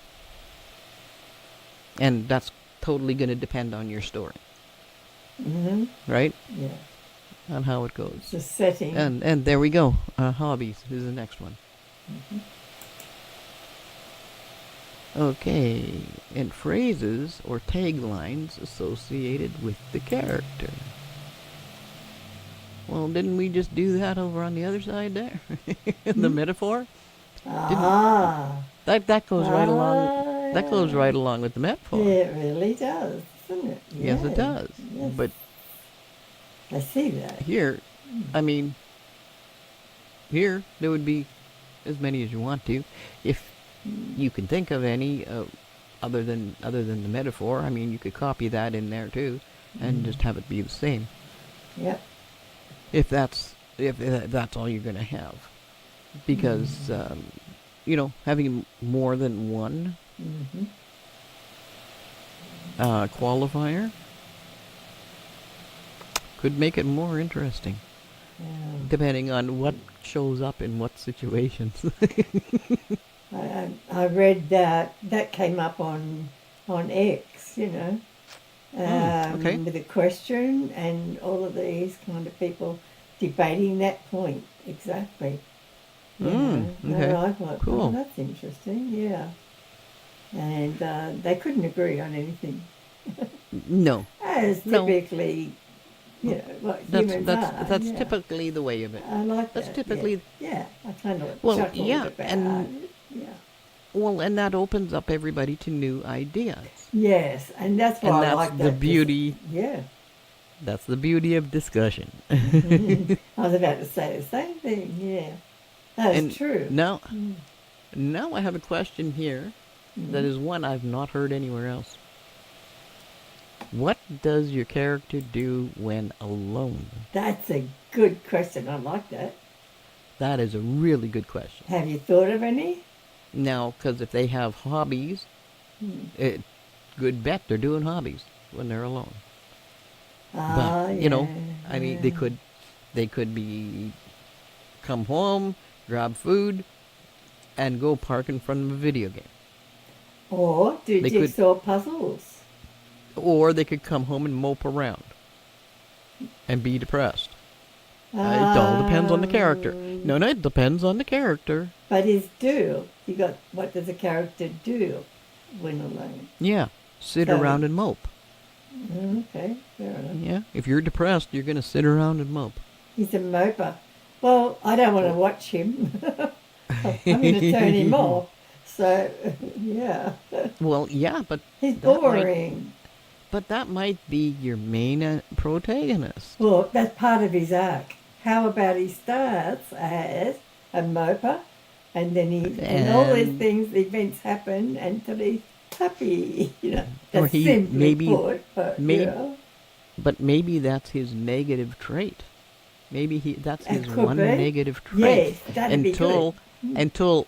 And that's totally going to depend on your story. Mm-hmm. Right? Yeah. On how it goes. The setting. And there we go. Hobbies is the next one. Okay. And phrases or taglines associated with the character. Well, didn't we just do that over on the other side there? The metaphor? That goes right along. That goes right along with the metaphor. It really does, doesn't it? Yes, it does. Yes. But I see that. here, I mean, here there would be as many as you want to, if you can think of any other than the metaphor. I mean, you could copy that in there too, and just have it be the same. Yep. If that's all you're going to have, because having more than one qualifier could make it more interesting, depending on what shows up in what situations. I read that came up on X, okay. with a question and all of these kind of people debating that point exactly. Okay. And I thought, Cool. oh, that's interesting, yeah. And they couldn't agree on anything. No. As No. typically, what humans are. That's yeah. typically the way of it. I like That's that. typically. Yeah, I kind of Well, chuckled yeah, about and- it. Yeah. Well, and that opens up everybody to new ideas. Yes, and that's why And I that's like that. the beauty. Yeah. That's the beauty of discussion. I was about to say the same thing, yeah. That's And true. Now I have a question here that is one I've not heard anywhere else. What does your character do when alone? That's a good question. I like that. That is a really good question. Have you thought of any? Now, because if they have hobbies, good bet they're doing hobbies when they're alone. Ah, But, yeah. I mean, they could be, come home, grab food, and go park in front of a video game. Or do They could- jigsaw puzzles. Or they could come home and mope around and be depressed. It all depends on the character. No, it depends on the character. But what does a character do when alone? Yeah, sit So- around and mope. Okay, fair enough. Yeah, if you're depressed, you're going to sit around and mope. He's a moper. Well, I don't want to watch him. I'm going to turn him off. So, yeah. Well, yeah, but He's that might- boring. but that might be your main protagonist. Well, that's part of his arc. How about he starts as a moper, and then and all these And- things, events happen until he's happy. Or That's he simply maybe- put. But, may- But maybe that's his negative trait. Maybe that's It his could one be. negative trait. Yes, that'd be good. Until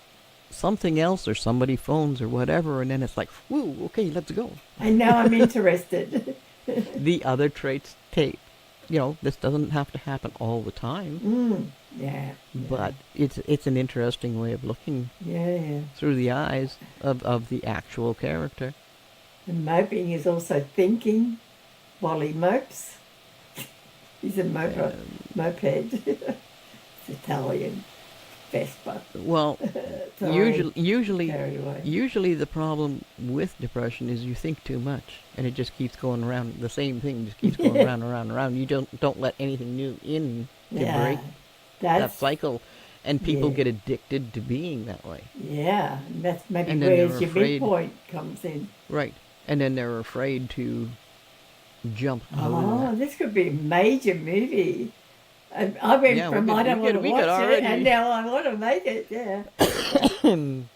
something else or somebody phones or whatever, and then it's like, whoo, okay, let's go. And now I'm interested. The other traits take. This doesn't have to happen all the time, Yeah. but it's an interesting way of looking Yeah. through the eyes of the actual character. And moping is also thinking while he mopes. He's a moper, moped. It's Italian. Vespa. Well, Sorry, usually carried away. Usually the problem with depression is you think too much, and it just keeps going around. The same thing just keeps going around and around and around. You don't let anything new in to break that cycle, and people Yeah. get addicted to being that way. Yeah, and that's maybe And then where they're your afraid- midpoint comes in. Right, and then they're afraid to jump out of Oh, that. this could be a major movie. And I went Yeah, from I don't want to we watch could it, already- and now I want to make it. Yeah,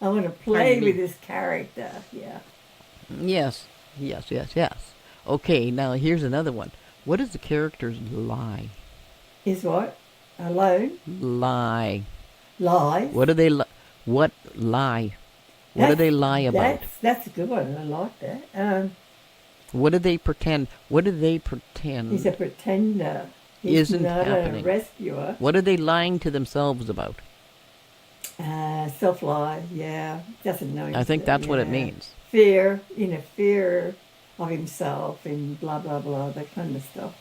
I want to play Pardon me. with this character. Yeah. Yes. Okay, now here's another one. What is the character's lie? Is what? Alone? Lie. Lies? What do they What lie? What do they lie about? That's a good one. I like that. What do they pretend? What do they pretend? He's a pretender. He's Isn't not happening. a rescuer. What are they lying to themselves about? Self-lie, yeah. Doesn't know I think that's what it yeah. means. Fear, fear of himself and blah, blah, blah, that kind of stuff.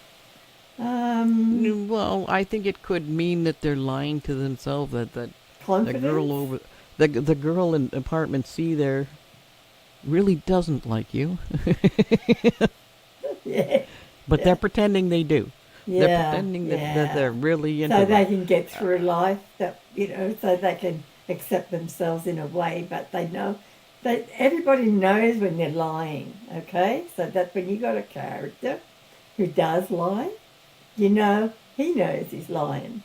Well, I think it could mean that they're lying to themselves. That the Confidence? girl the girl in apartment C there really doesn't like you, Yeah. but they're pretending they do. Yeah. They're pretending that they're really into So it. they can get through life, so they can accept themselves in a way, but they know that everybody knows when they're lying, okay? So that when you got a character who does lie, he knows he's lying.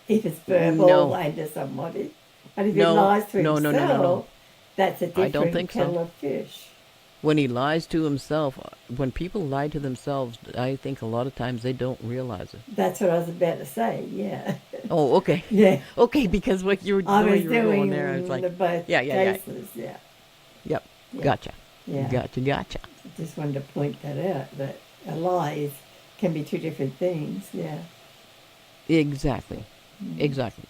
If it's verbal No. and to somebody. But if No. he lies to No, himself, no, no, no, no. that's a I don't different think so. kettle of fish. When he lies to himself, when people lie to themselves, I think a lot of times they don't realize it. That's what I was about to say, yeah. Oh, okay. Yeah. Okay, because what you were I was doing doing there, I was like, the both yeah. cases, yeah. Yep, Yeah. gotcha. Yeah. Gotcha. I just wanted to point that out, that a lie can be two different things, yeah. Exactly. Exactly.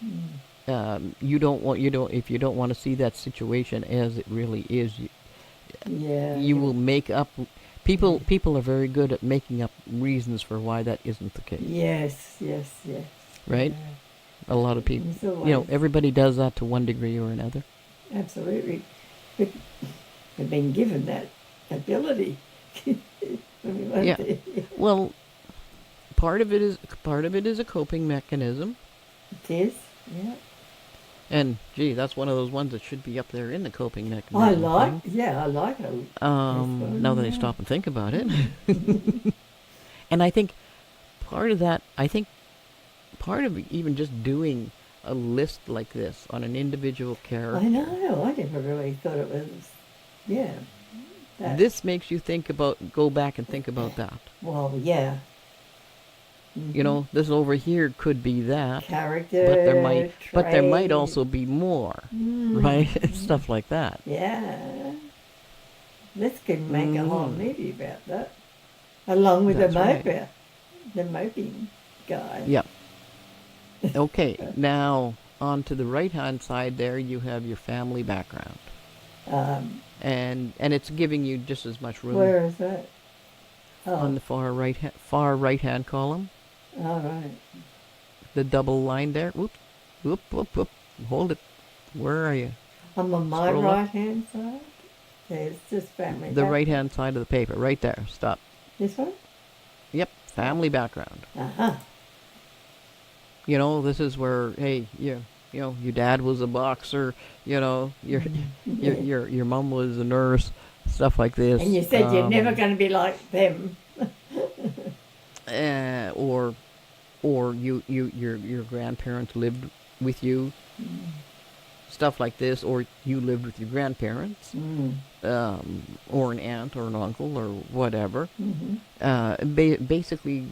If you don't want to see that situation as it really is, Yeah. you will make up. People are very good at making up reasons for why that isn't the case. Yes. Right? Yeah. A lot of people. It's always- Everybody does that to one degree or another. Absolutely. We've been given that ability. Yeah. Well, part of it is a coping mechanism, It is, yeah. and gee, that's one of those ones that should be up there in the coping mechanism. I thing. like it. Now that I stop and think about it, and I think part of even just doing a list like this on an individual character. I know, I never really thought it was, yeah. this makes you go back and think about that. Well, yeah. You know, this over here could be that, Character, but there might trait. also be more, right? Stuff like that. Yeah. This could make a whole Mhm. movie about that. Along with That's right. the moping guy. Yep. Okay, now on to the right-hand side there, you have your family background. Um, And it's giving you just as much room where is that? on Oh, the far right-hand column. all right. The double line there. Whoop, whoop, whoop, whoop. Hold it. Where are you? I'm on my Scroll up. right-hand side. There's just family. The right-hand side of the paper, right there. Stop. This one? Yep, family background. Uh-huh. You know, this is where, hey, you know, your dad was a boxer. You know, your mom was a nurse. Stuff like this. And you said you're never going to be like them. Or your grandparents lived with you. Stuff like this, or you lived with your grandparents, or an aunt or an uncle or whatever. Basically,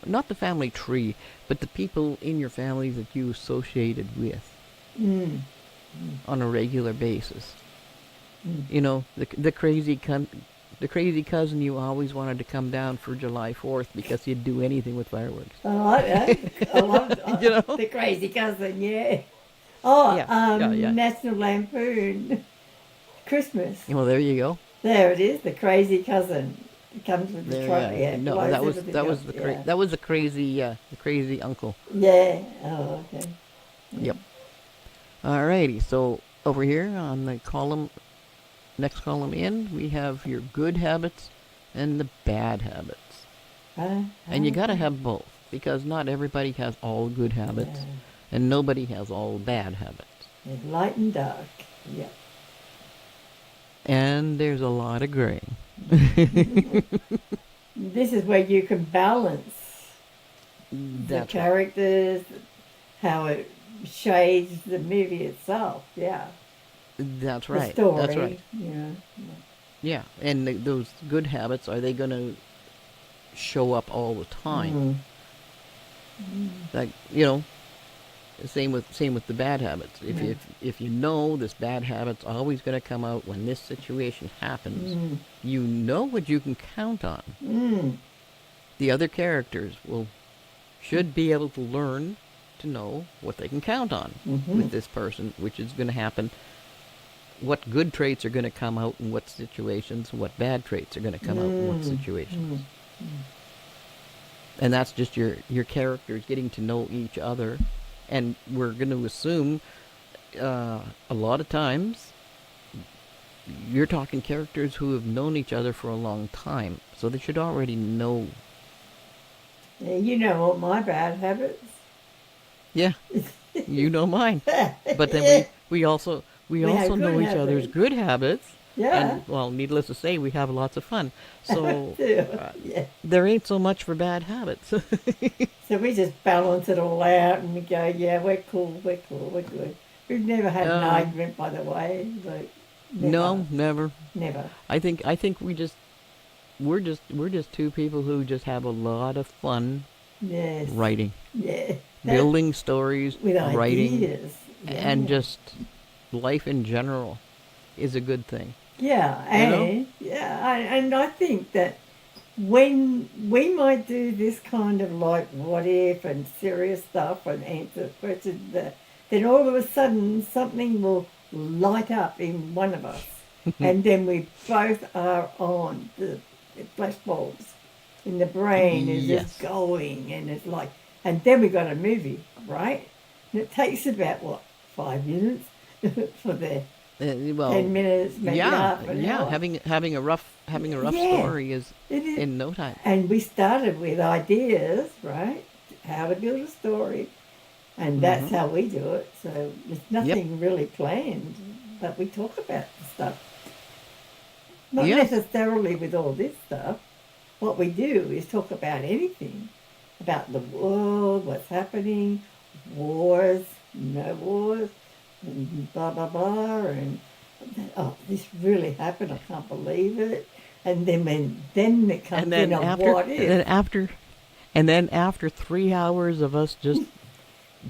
not the family tree, but the people in your family that you associated with on a regular basis. You know, the crazy cousin you always wanted to come down for July 4th because he'd do anything with fireworks. I like that. I love You know? the crazy cousin, yeah. Oh, Yeah. National Lampoon Christmas. Well, there you go. There it is, the crazy cousin. It comes with the There, truck. Yeah, no, blows that was everything up, that was the crazy uncle. Yeah. Oh, okay. Yep. Alrighty, so over here on the next column in, we have your good habits and the bad habits. And you gotta have both, because not everybody has all good habits, and nobody has all bad habits. There's light and dark. Yeah. And there's a lot of gray. This is where you can balance That's the characters, how it shades the movie itself. Yeah. That's The right. story. That's right. Yeah. Yeah, and those good habits, are they going to show up all the time? Like, you know, same with the bad habits. If you know this bad habit's always going to come out when this situation happens, you know what you can count on. The other characters should be able to learn to know what they can count on with this person, which is going to happen. What good traits are going to come out in what situations, what bad traits are going to come out in what situations. And that's just your characters getting to know each other. And we're going to assume a lot of times you're talking characters who have known each other for a long time. So they should already know. Yeah, you know all my bad habits. Yeah, you know mine. But then we also know each other's good habits. Yeah. And, well, needless to say, we have lots of fun. So Yeah. there ain't so much for bad habits. So we just balance it all out and we go, yeah, we're cool, we're good. We've never had an argument, by the way. Like, never. No, never. Never. I think we're just two people who just have a lot of fun Yes. writing. Yeah. Building stories, With writing, ideas. and just life in general is a good thing. Yeah, You know? and I think that when we might do this kind of like what if and serious stuff and answer questions, then all of a sudden something will light up in one of us, and then we both are on the flash bulbs in the brain is just going, and it's like, and then we got a movie, right? And it takes about 5 minutes for the 10 minutes, maybe half an hour. Having a rough story is in no time. And we started with ideas, right? How to build a story, and that's how we do it. So there's nothing really planned, but we talk about the stuff. Not necessarily with all this stuff. What we do is talk about anything, about the world, what's happening, wars, no wars, and blah, blah, blah, and oh, this really happened. I can't believe it. And then it comes And then in a after, what if. and then after 3 hours of us just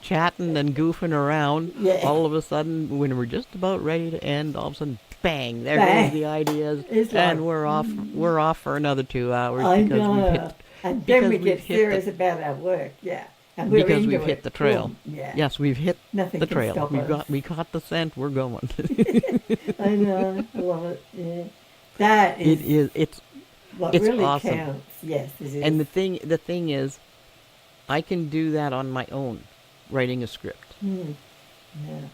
chatting and goofing around, Yeah. all of a sudden, when we're just about ready to end, all of a sudden, bang! There Bang. goes the ideas, It's and like, we're off. We're off for another 2 hours I because we've know. hit. And because then we we've get hit serious about our work, yeah. And we're because into we've hit it. the trail. Boom. Yeah. Yes, we've hit Nothing the can trail. stop us. We caught the scent. We're going. I know. I love it. Yeah. That is It's what it's really awesome. counts. Yes, it is. And the thing is, I can do that on my own, writing a script. Yeah.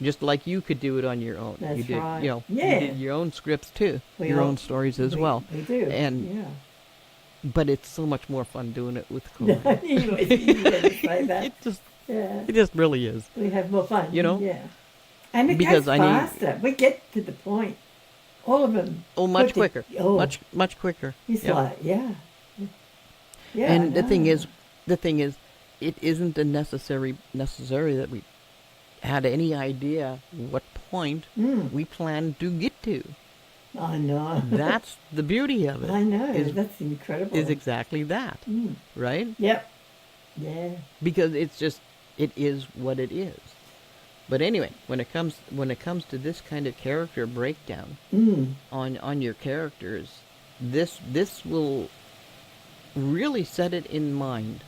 Just like you could do it on your own. That's you did, right. you Yeah. did your own scripts too, We your all- own stories as well. We do. And yeah. but it's so much more fun doing it with No, Colin. you better say that. Yeah. It just really is. We have more fun. You know? Yeah. And it Because goes I need- faster. We get to the point. All of them. Oh, much put the- quicker. Oh, Much quicker. it's Yeah. like, yeah. Yeah. And I the thing know. is, it isn't a necessary that we had any idea what point we plan to get to. I know. That's the beauty of it. I know. is- That's incredible. Is exactly that, right? Yep. Yeah. Because it is what it is. But anyway, when it comes to this kind of character breakdown on your characters, this will really set it in mind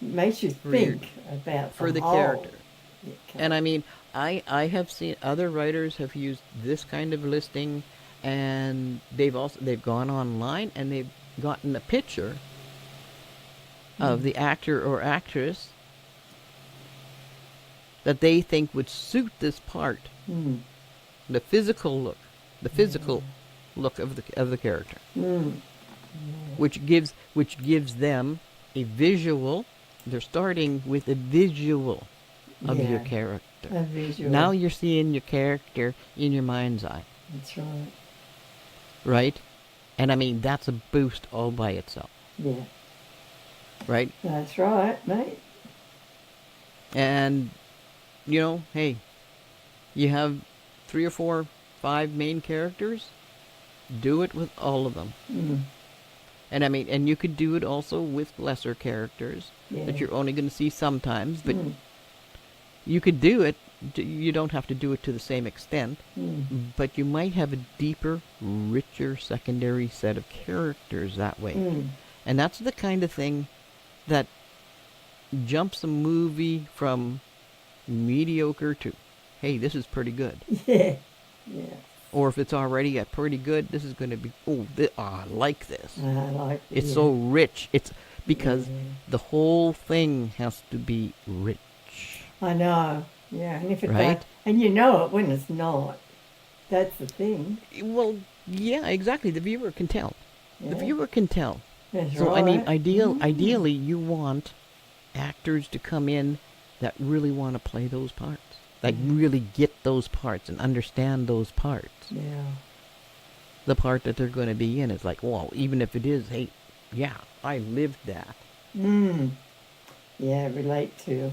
Makes you For your- think about for the whole. character. Yeah, And I mean, I have seen other writers have used this kind of listing, and they've gone online and they've gotten a picture of the actor or actress that they think would suit this part. The physical look of the character, which gives them a visual. They're starting with a visual of your Yeah. character. A visual. Now you're seeing your character in your mind's eye, That's right. right? And I mean, that's a boost all by itself, Yeah. right? That's right, mate. And, hey, you have 3 or 4, 5 main characters, do it with all of them. And I mean, and you could do it also with lesser characters that you're only going to see sometimes, but you could do it. You don't have to do it to the same extent, but you might have a deeper, richer secondary set of characters that way. And that's the kind of thing that jumps a movie from mediocre to, hey, this is pretty good. Yeah. Yeah. Or if it's already a pretty good, this is going to be, I like this. I like it. It's so rich. It's because the whole thing has to be rich. I know. Yeah. And if it Right? does, and you know it when it's not. That's the thing. Well, yeah, exactly. The viewer can tell. Yeah. The viewer can tell. That's So right. I mean, ideally, you want actors to come in that really want to play those parts, like really get those parts and understand those parts. Yeah. The part that they're going to be in is like, well, even if it is, hey, yeah, I lived that. Yeah, relate to.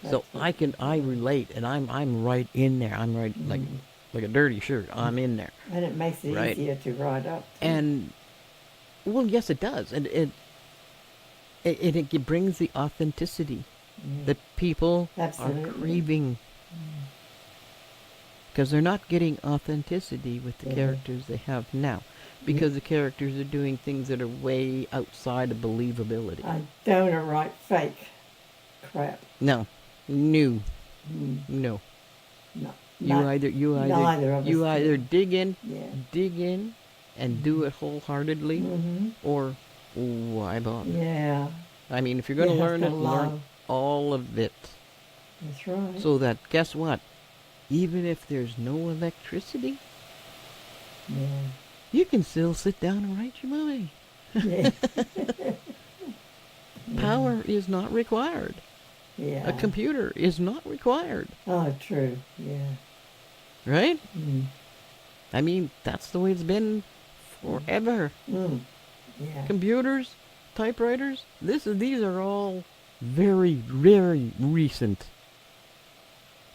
So I relate, and I'm right in there. I'm right like a dirty shirt. I'm in there. And it makes it Right. easier to write up. Too. And well, yes, it does, and it brings the authenticity that people Absolutely. are craving, because they're not getting authenticity with the characters they have now, because the characters are doing things that are way outside of believability. I don't want to write fake crap. No, no. No. You either neither of us you do. either dig in and do it wholeheartedly, or why bother? Yeah. I mean, if you're going to You have learn to it, learn love. all of it. That's right. So that, guess what? Even if there's no electricity, Yeah. you can still sit down and write your movie. Yeah. Power is not required. Yeah. A computer is not required. Oh, true. Yeah. Right? I mean, that's the way it's been forever. Yeah. Computers, typewriters, these are all very, very recent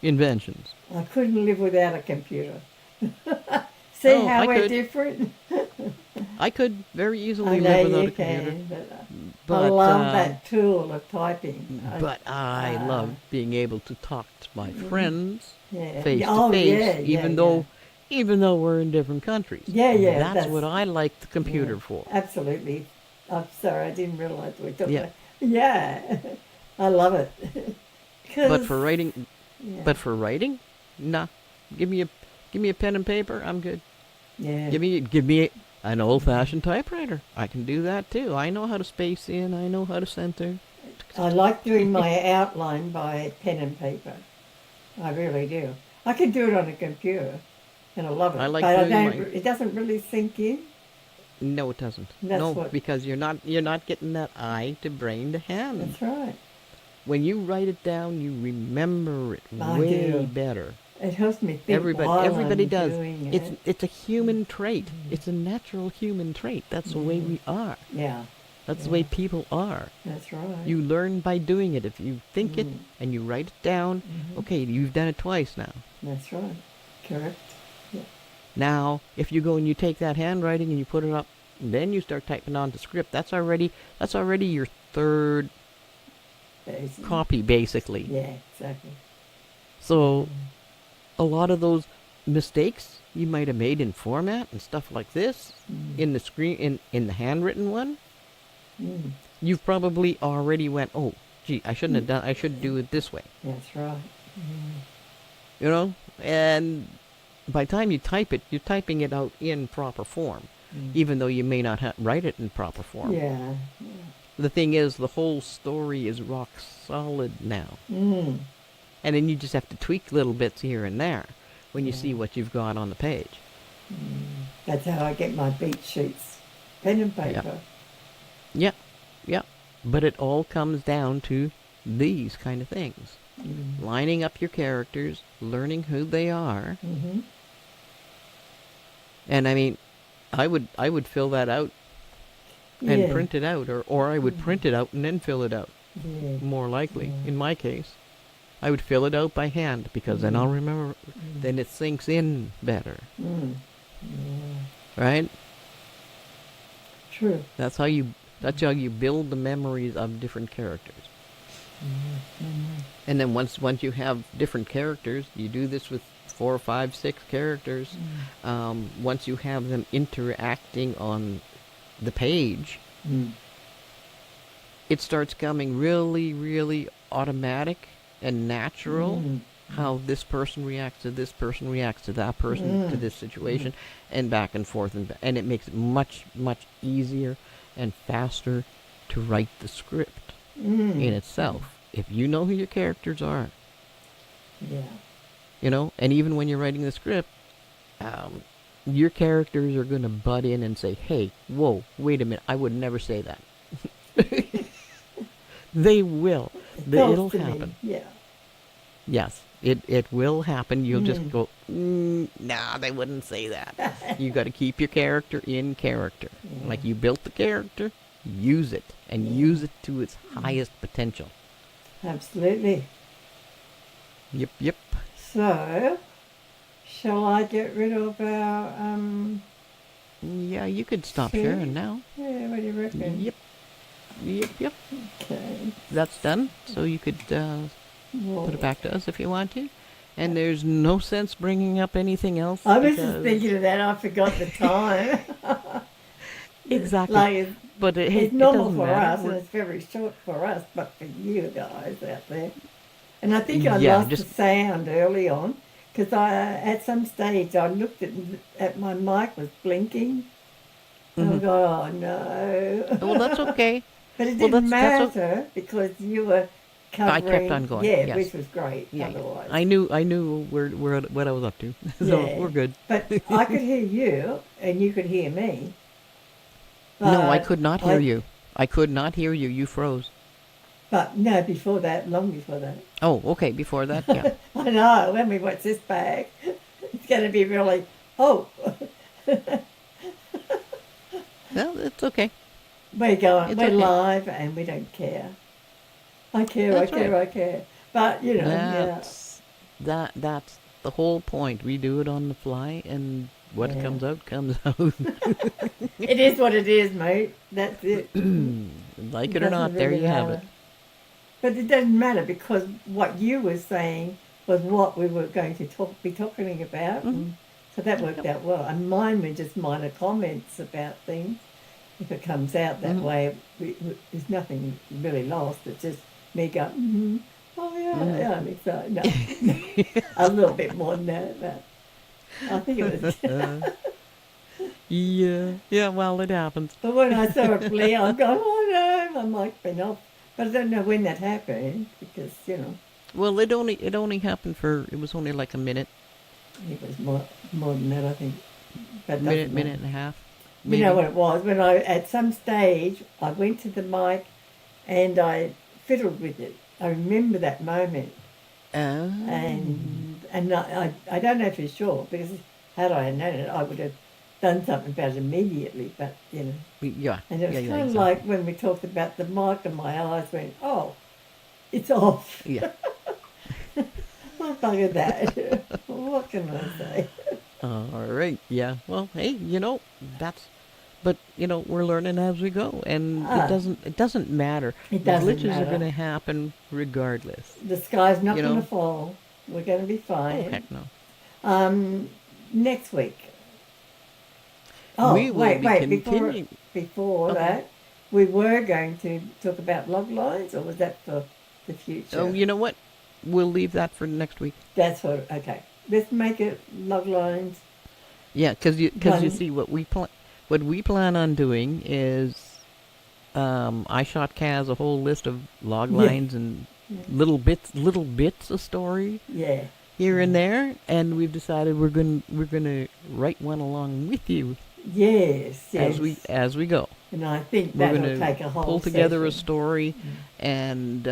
inventions. I couldn't live without a computer. See Oh, how I we're could. different? I could very I easily know live without you a computer. can, but I But love that tool of typing. I love being able to talk to my friends Yeah. face to Oh, face, yeah, yeah, even though we're in different countries. yeah. Yeah, That's what I like the computer for. absolutely. I'm sorry, I didn't realise we were talking Yeah. about. Yeah, I love it. But 'Cause, for writing, yeah, but for writing, nah. Give me a give me a pen and paper. I'm good. yeah. Give me an old-fashioned typewriter. I can do that too. I know how to space in. I know how to center. I like doing my outline by pen and paper. I really do. I can do it on a computer, and I love I it. like But I doing don't. my. It doesn't really sink in. No, it doesn't. And that's No, what. because you're not getting that eye to brain to hand. That's right. When you write it down, you remember it I way do. better. It helps me think Everybody while I'm does. doing It's it. it's a human trait. It's a natural human trait. That's the way we are. Yeah, That's the way people are. that's right. You learn by doing it. If you think it and you write it down, okay, you've done it twice now. That's right. Correct. Yeah. Now, if you go and you take that handwriting and you put it up, and then you start typing onto script, that's already your third Basically. copy, basically. Yeah, exactly. So, a lot of those mistakes you might have made in format and stuff like this, in the screen, in the handwritten one, you've probably already went, oh, gee, I shouldn't have done. I should do it this way. That's right. You know, and by the time you type it, you're typing it out in proper form, even though you may not write it in proper form. Yeah. The thing is, the whole story is rock solid now. And then you just have to tweak little bits here and there when you see what you've got on the page. That's how I get my beat sheets. Pen and paper. Yeah, yeah. But it all comes down to these kind of things. Lining up your characters, learning who they are. And I mean, I would fill that out and print it out, or I would print it out and then fill it out. Yeah. More likely, in my case. I would fill it out by hand because then I'll remember, then it sinks in better. Right? True. That's how you build the memories of different characters. And then once you have different characters, you do this with 4, 5, 6 characters. Once you have them interacting on the page, it starts coming really, really automatic and natural. How this person reacts to this person reacts to that person to this situation, and back and forth, and it makes it much, much easier and faster to write the script in itself if you know who your characters are. Yeah. You know, and even when you're writing the script, your characters are going to butt in and say, "Hey, whoa, wait a minute! I would never say that." They will. It'll happen. Yeah. Yes, it will happen. You'll just go, nah, they wouldn't say that. You got to keep your character in character. Like you built the character, use it, and use it to its highest potential. Absolutely. Yep. So, shall I get rid of our Yeah, you could stop See? sharing now. Yeah, what do you reckon? Yep. Okay. That's done. So you could put it back to us if you want to. And there's no sense bringing up anything else. I was just thinking of that. I forgot the time. Exactly. Like but it's it normal doesn't for matter. us, and it's very short for us, but for you guys out there. And I think I Yeah, lost the sound early on because at some stage I looked at my mic was blinking. And I go, oh no. Well, that's okay. But it Well, didn't that's matter because you were covering. I kept on going. Yeah, Yes. which was great. Yeah, Otherwise, I knew what I was up to, so Yeah. we're good. But I could hear you, and you could hear me. No, I But could not hear you. I could not hear you. You froze. But no, before that, long before that. Oh, okay. Before that, yeah. I know. When we watch this bag, it's going to be really. Oh, Well, it's okay. we're going. It's We're okay. live, and we don't care. I care. That's I care. right. I care. But you know, yeah. That's the whole point. We do it on the fly, and what Yeah. comes out comes out. It is what it is, mate. That's it. Like it or not, doesn't there really you have it. matter. But it doesn't matter because what you were saying was what we were going to be talking about. Mhm. And so that worked out well. And mine were just minor comments about things. If it comes out that Mhm. way, there's nothing really lost. It's just me going, oh yeah, Mhm. yeah, I think so. No, a little bit more than that, but I think it was. Yeah, well, it happens. But when I saw it play, I'm going, oh no, my mic been off. But I don't know when that happened because, Well, it only happened for, it was only like a minute, it was more than that, I think. But minute doesn't matter. and a half. You know maybe. what it was? When at some stage, I went to the mic and I fiddled with it. I remember that moment. Oh. And I don't know for sure because had I known it, I would have done something about it immediately. But Yeah. and it was Yeah, kind of exactly. like when we talked about the mic, and my eyes went, "Oh, it's off." Yeah. Well, bugger that. What can I say? All right. Yeah. Well, hey, that's. But we're learning as we go, and Ah. it doesn't matter. It doesn't Glitches are matter. going to happen regardless. The sky's not You going know? to fall. We're going to be Oh fine. heck no. Next week. Oh, We will wait, be wait. continuing. Before Okay. that, we were going to talk about log lines, or was that for the future? Oh, you know what? We'll leave that for next week. That's what. Okay, let's make it log lines. Yeah, because you Done. see what we plan on doing is, I shot Kaz a whole list of log Yeah. lines and little bits of story Yeah. here and there, and we've decided we're gonna write one along with you Yes. as we go. And I think We're that'll gonna take a whole pull together a session. story, and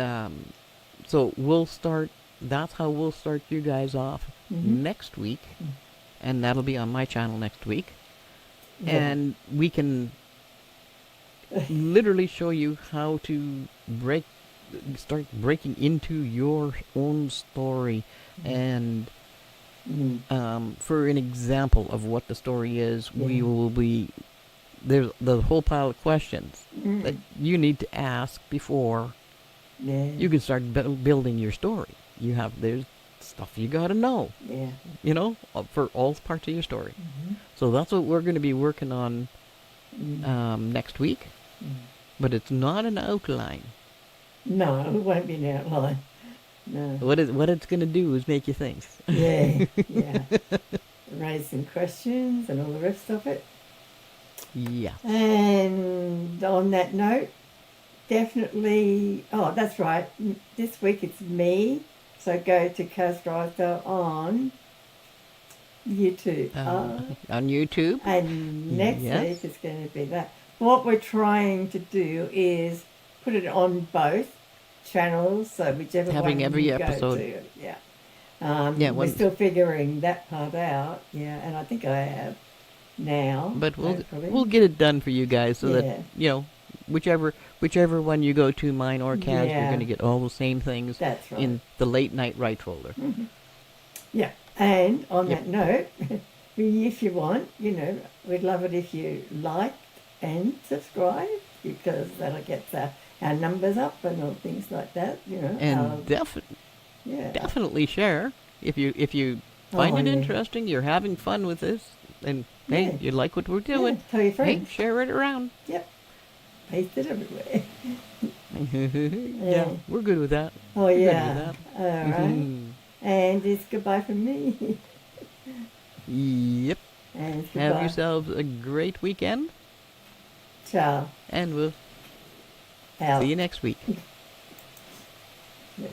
so we'll start. That's how we'll start you guys off next week, and that'll be on my channel next week. Yeah. And we can literally show you how to start breaking into your own story. And for an example of what the story is, we will be there's the whole pile of questions that you need to ask before you can start building your story. There's stuff you got to know. Yeah. For all parts of your story. So that's what we're going to be working on next week. But it's not an outline. No, it won't be an outline. No. What it's going to do is make you think. Yeah. Yeah. Raise some questions and all the rest of it. Yeah. And on that note, definitely. Oh, that's right. This week it's me. So go to Kaz Drysdale on YouTube. On YouTube. And next Yes. week it's going to be that. What we're trying to do is put it on both channels, so whichever Having one every you episode. go to. Yeah. We're Yeah, still figuring that part out. Yeah, and I think I have now. But hopefully. we'll get it done for you guys so Yeah. that whichever one you go to, mine or Kaz, you're Yeah. going to get all the same things That's right. in the late night right folder. Yeah, and on Yep. that note, if you want, we'd love it if you liked and subscribe because that'll get our numbers up and all things like that. And definitely share if you find it yeah. interesting. You're having fun with this, and hey, Yeah. you like what we're doing. Yeah, tell your Hey, friends. share it around. Yep, paste it everywhere. Yeah, we're good with that. Oh We're yeah, good with all right. And it's goodbye from me. Yep. And it's Have goodbye. yourselves a great weekend, Ciao. and we'll Out. see you next week. Yeah.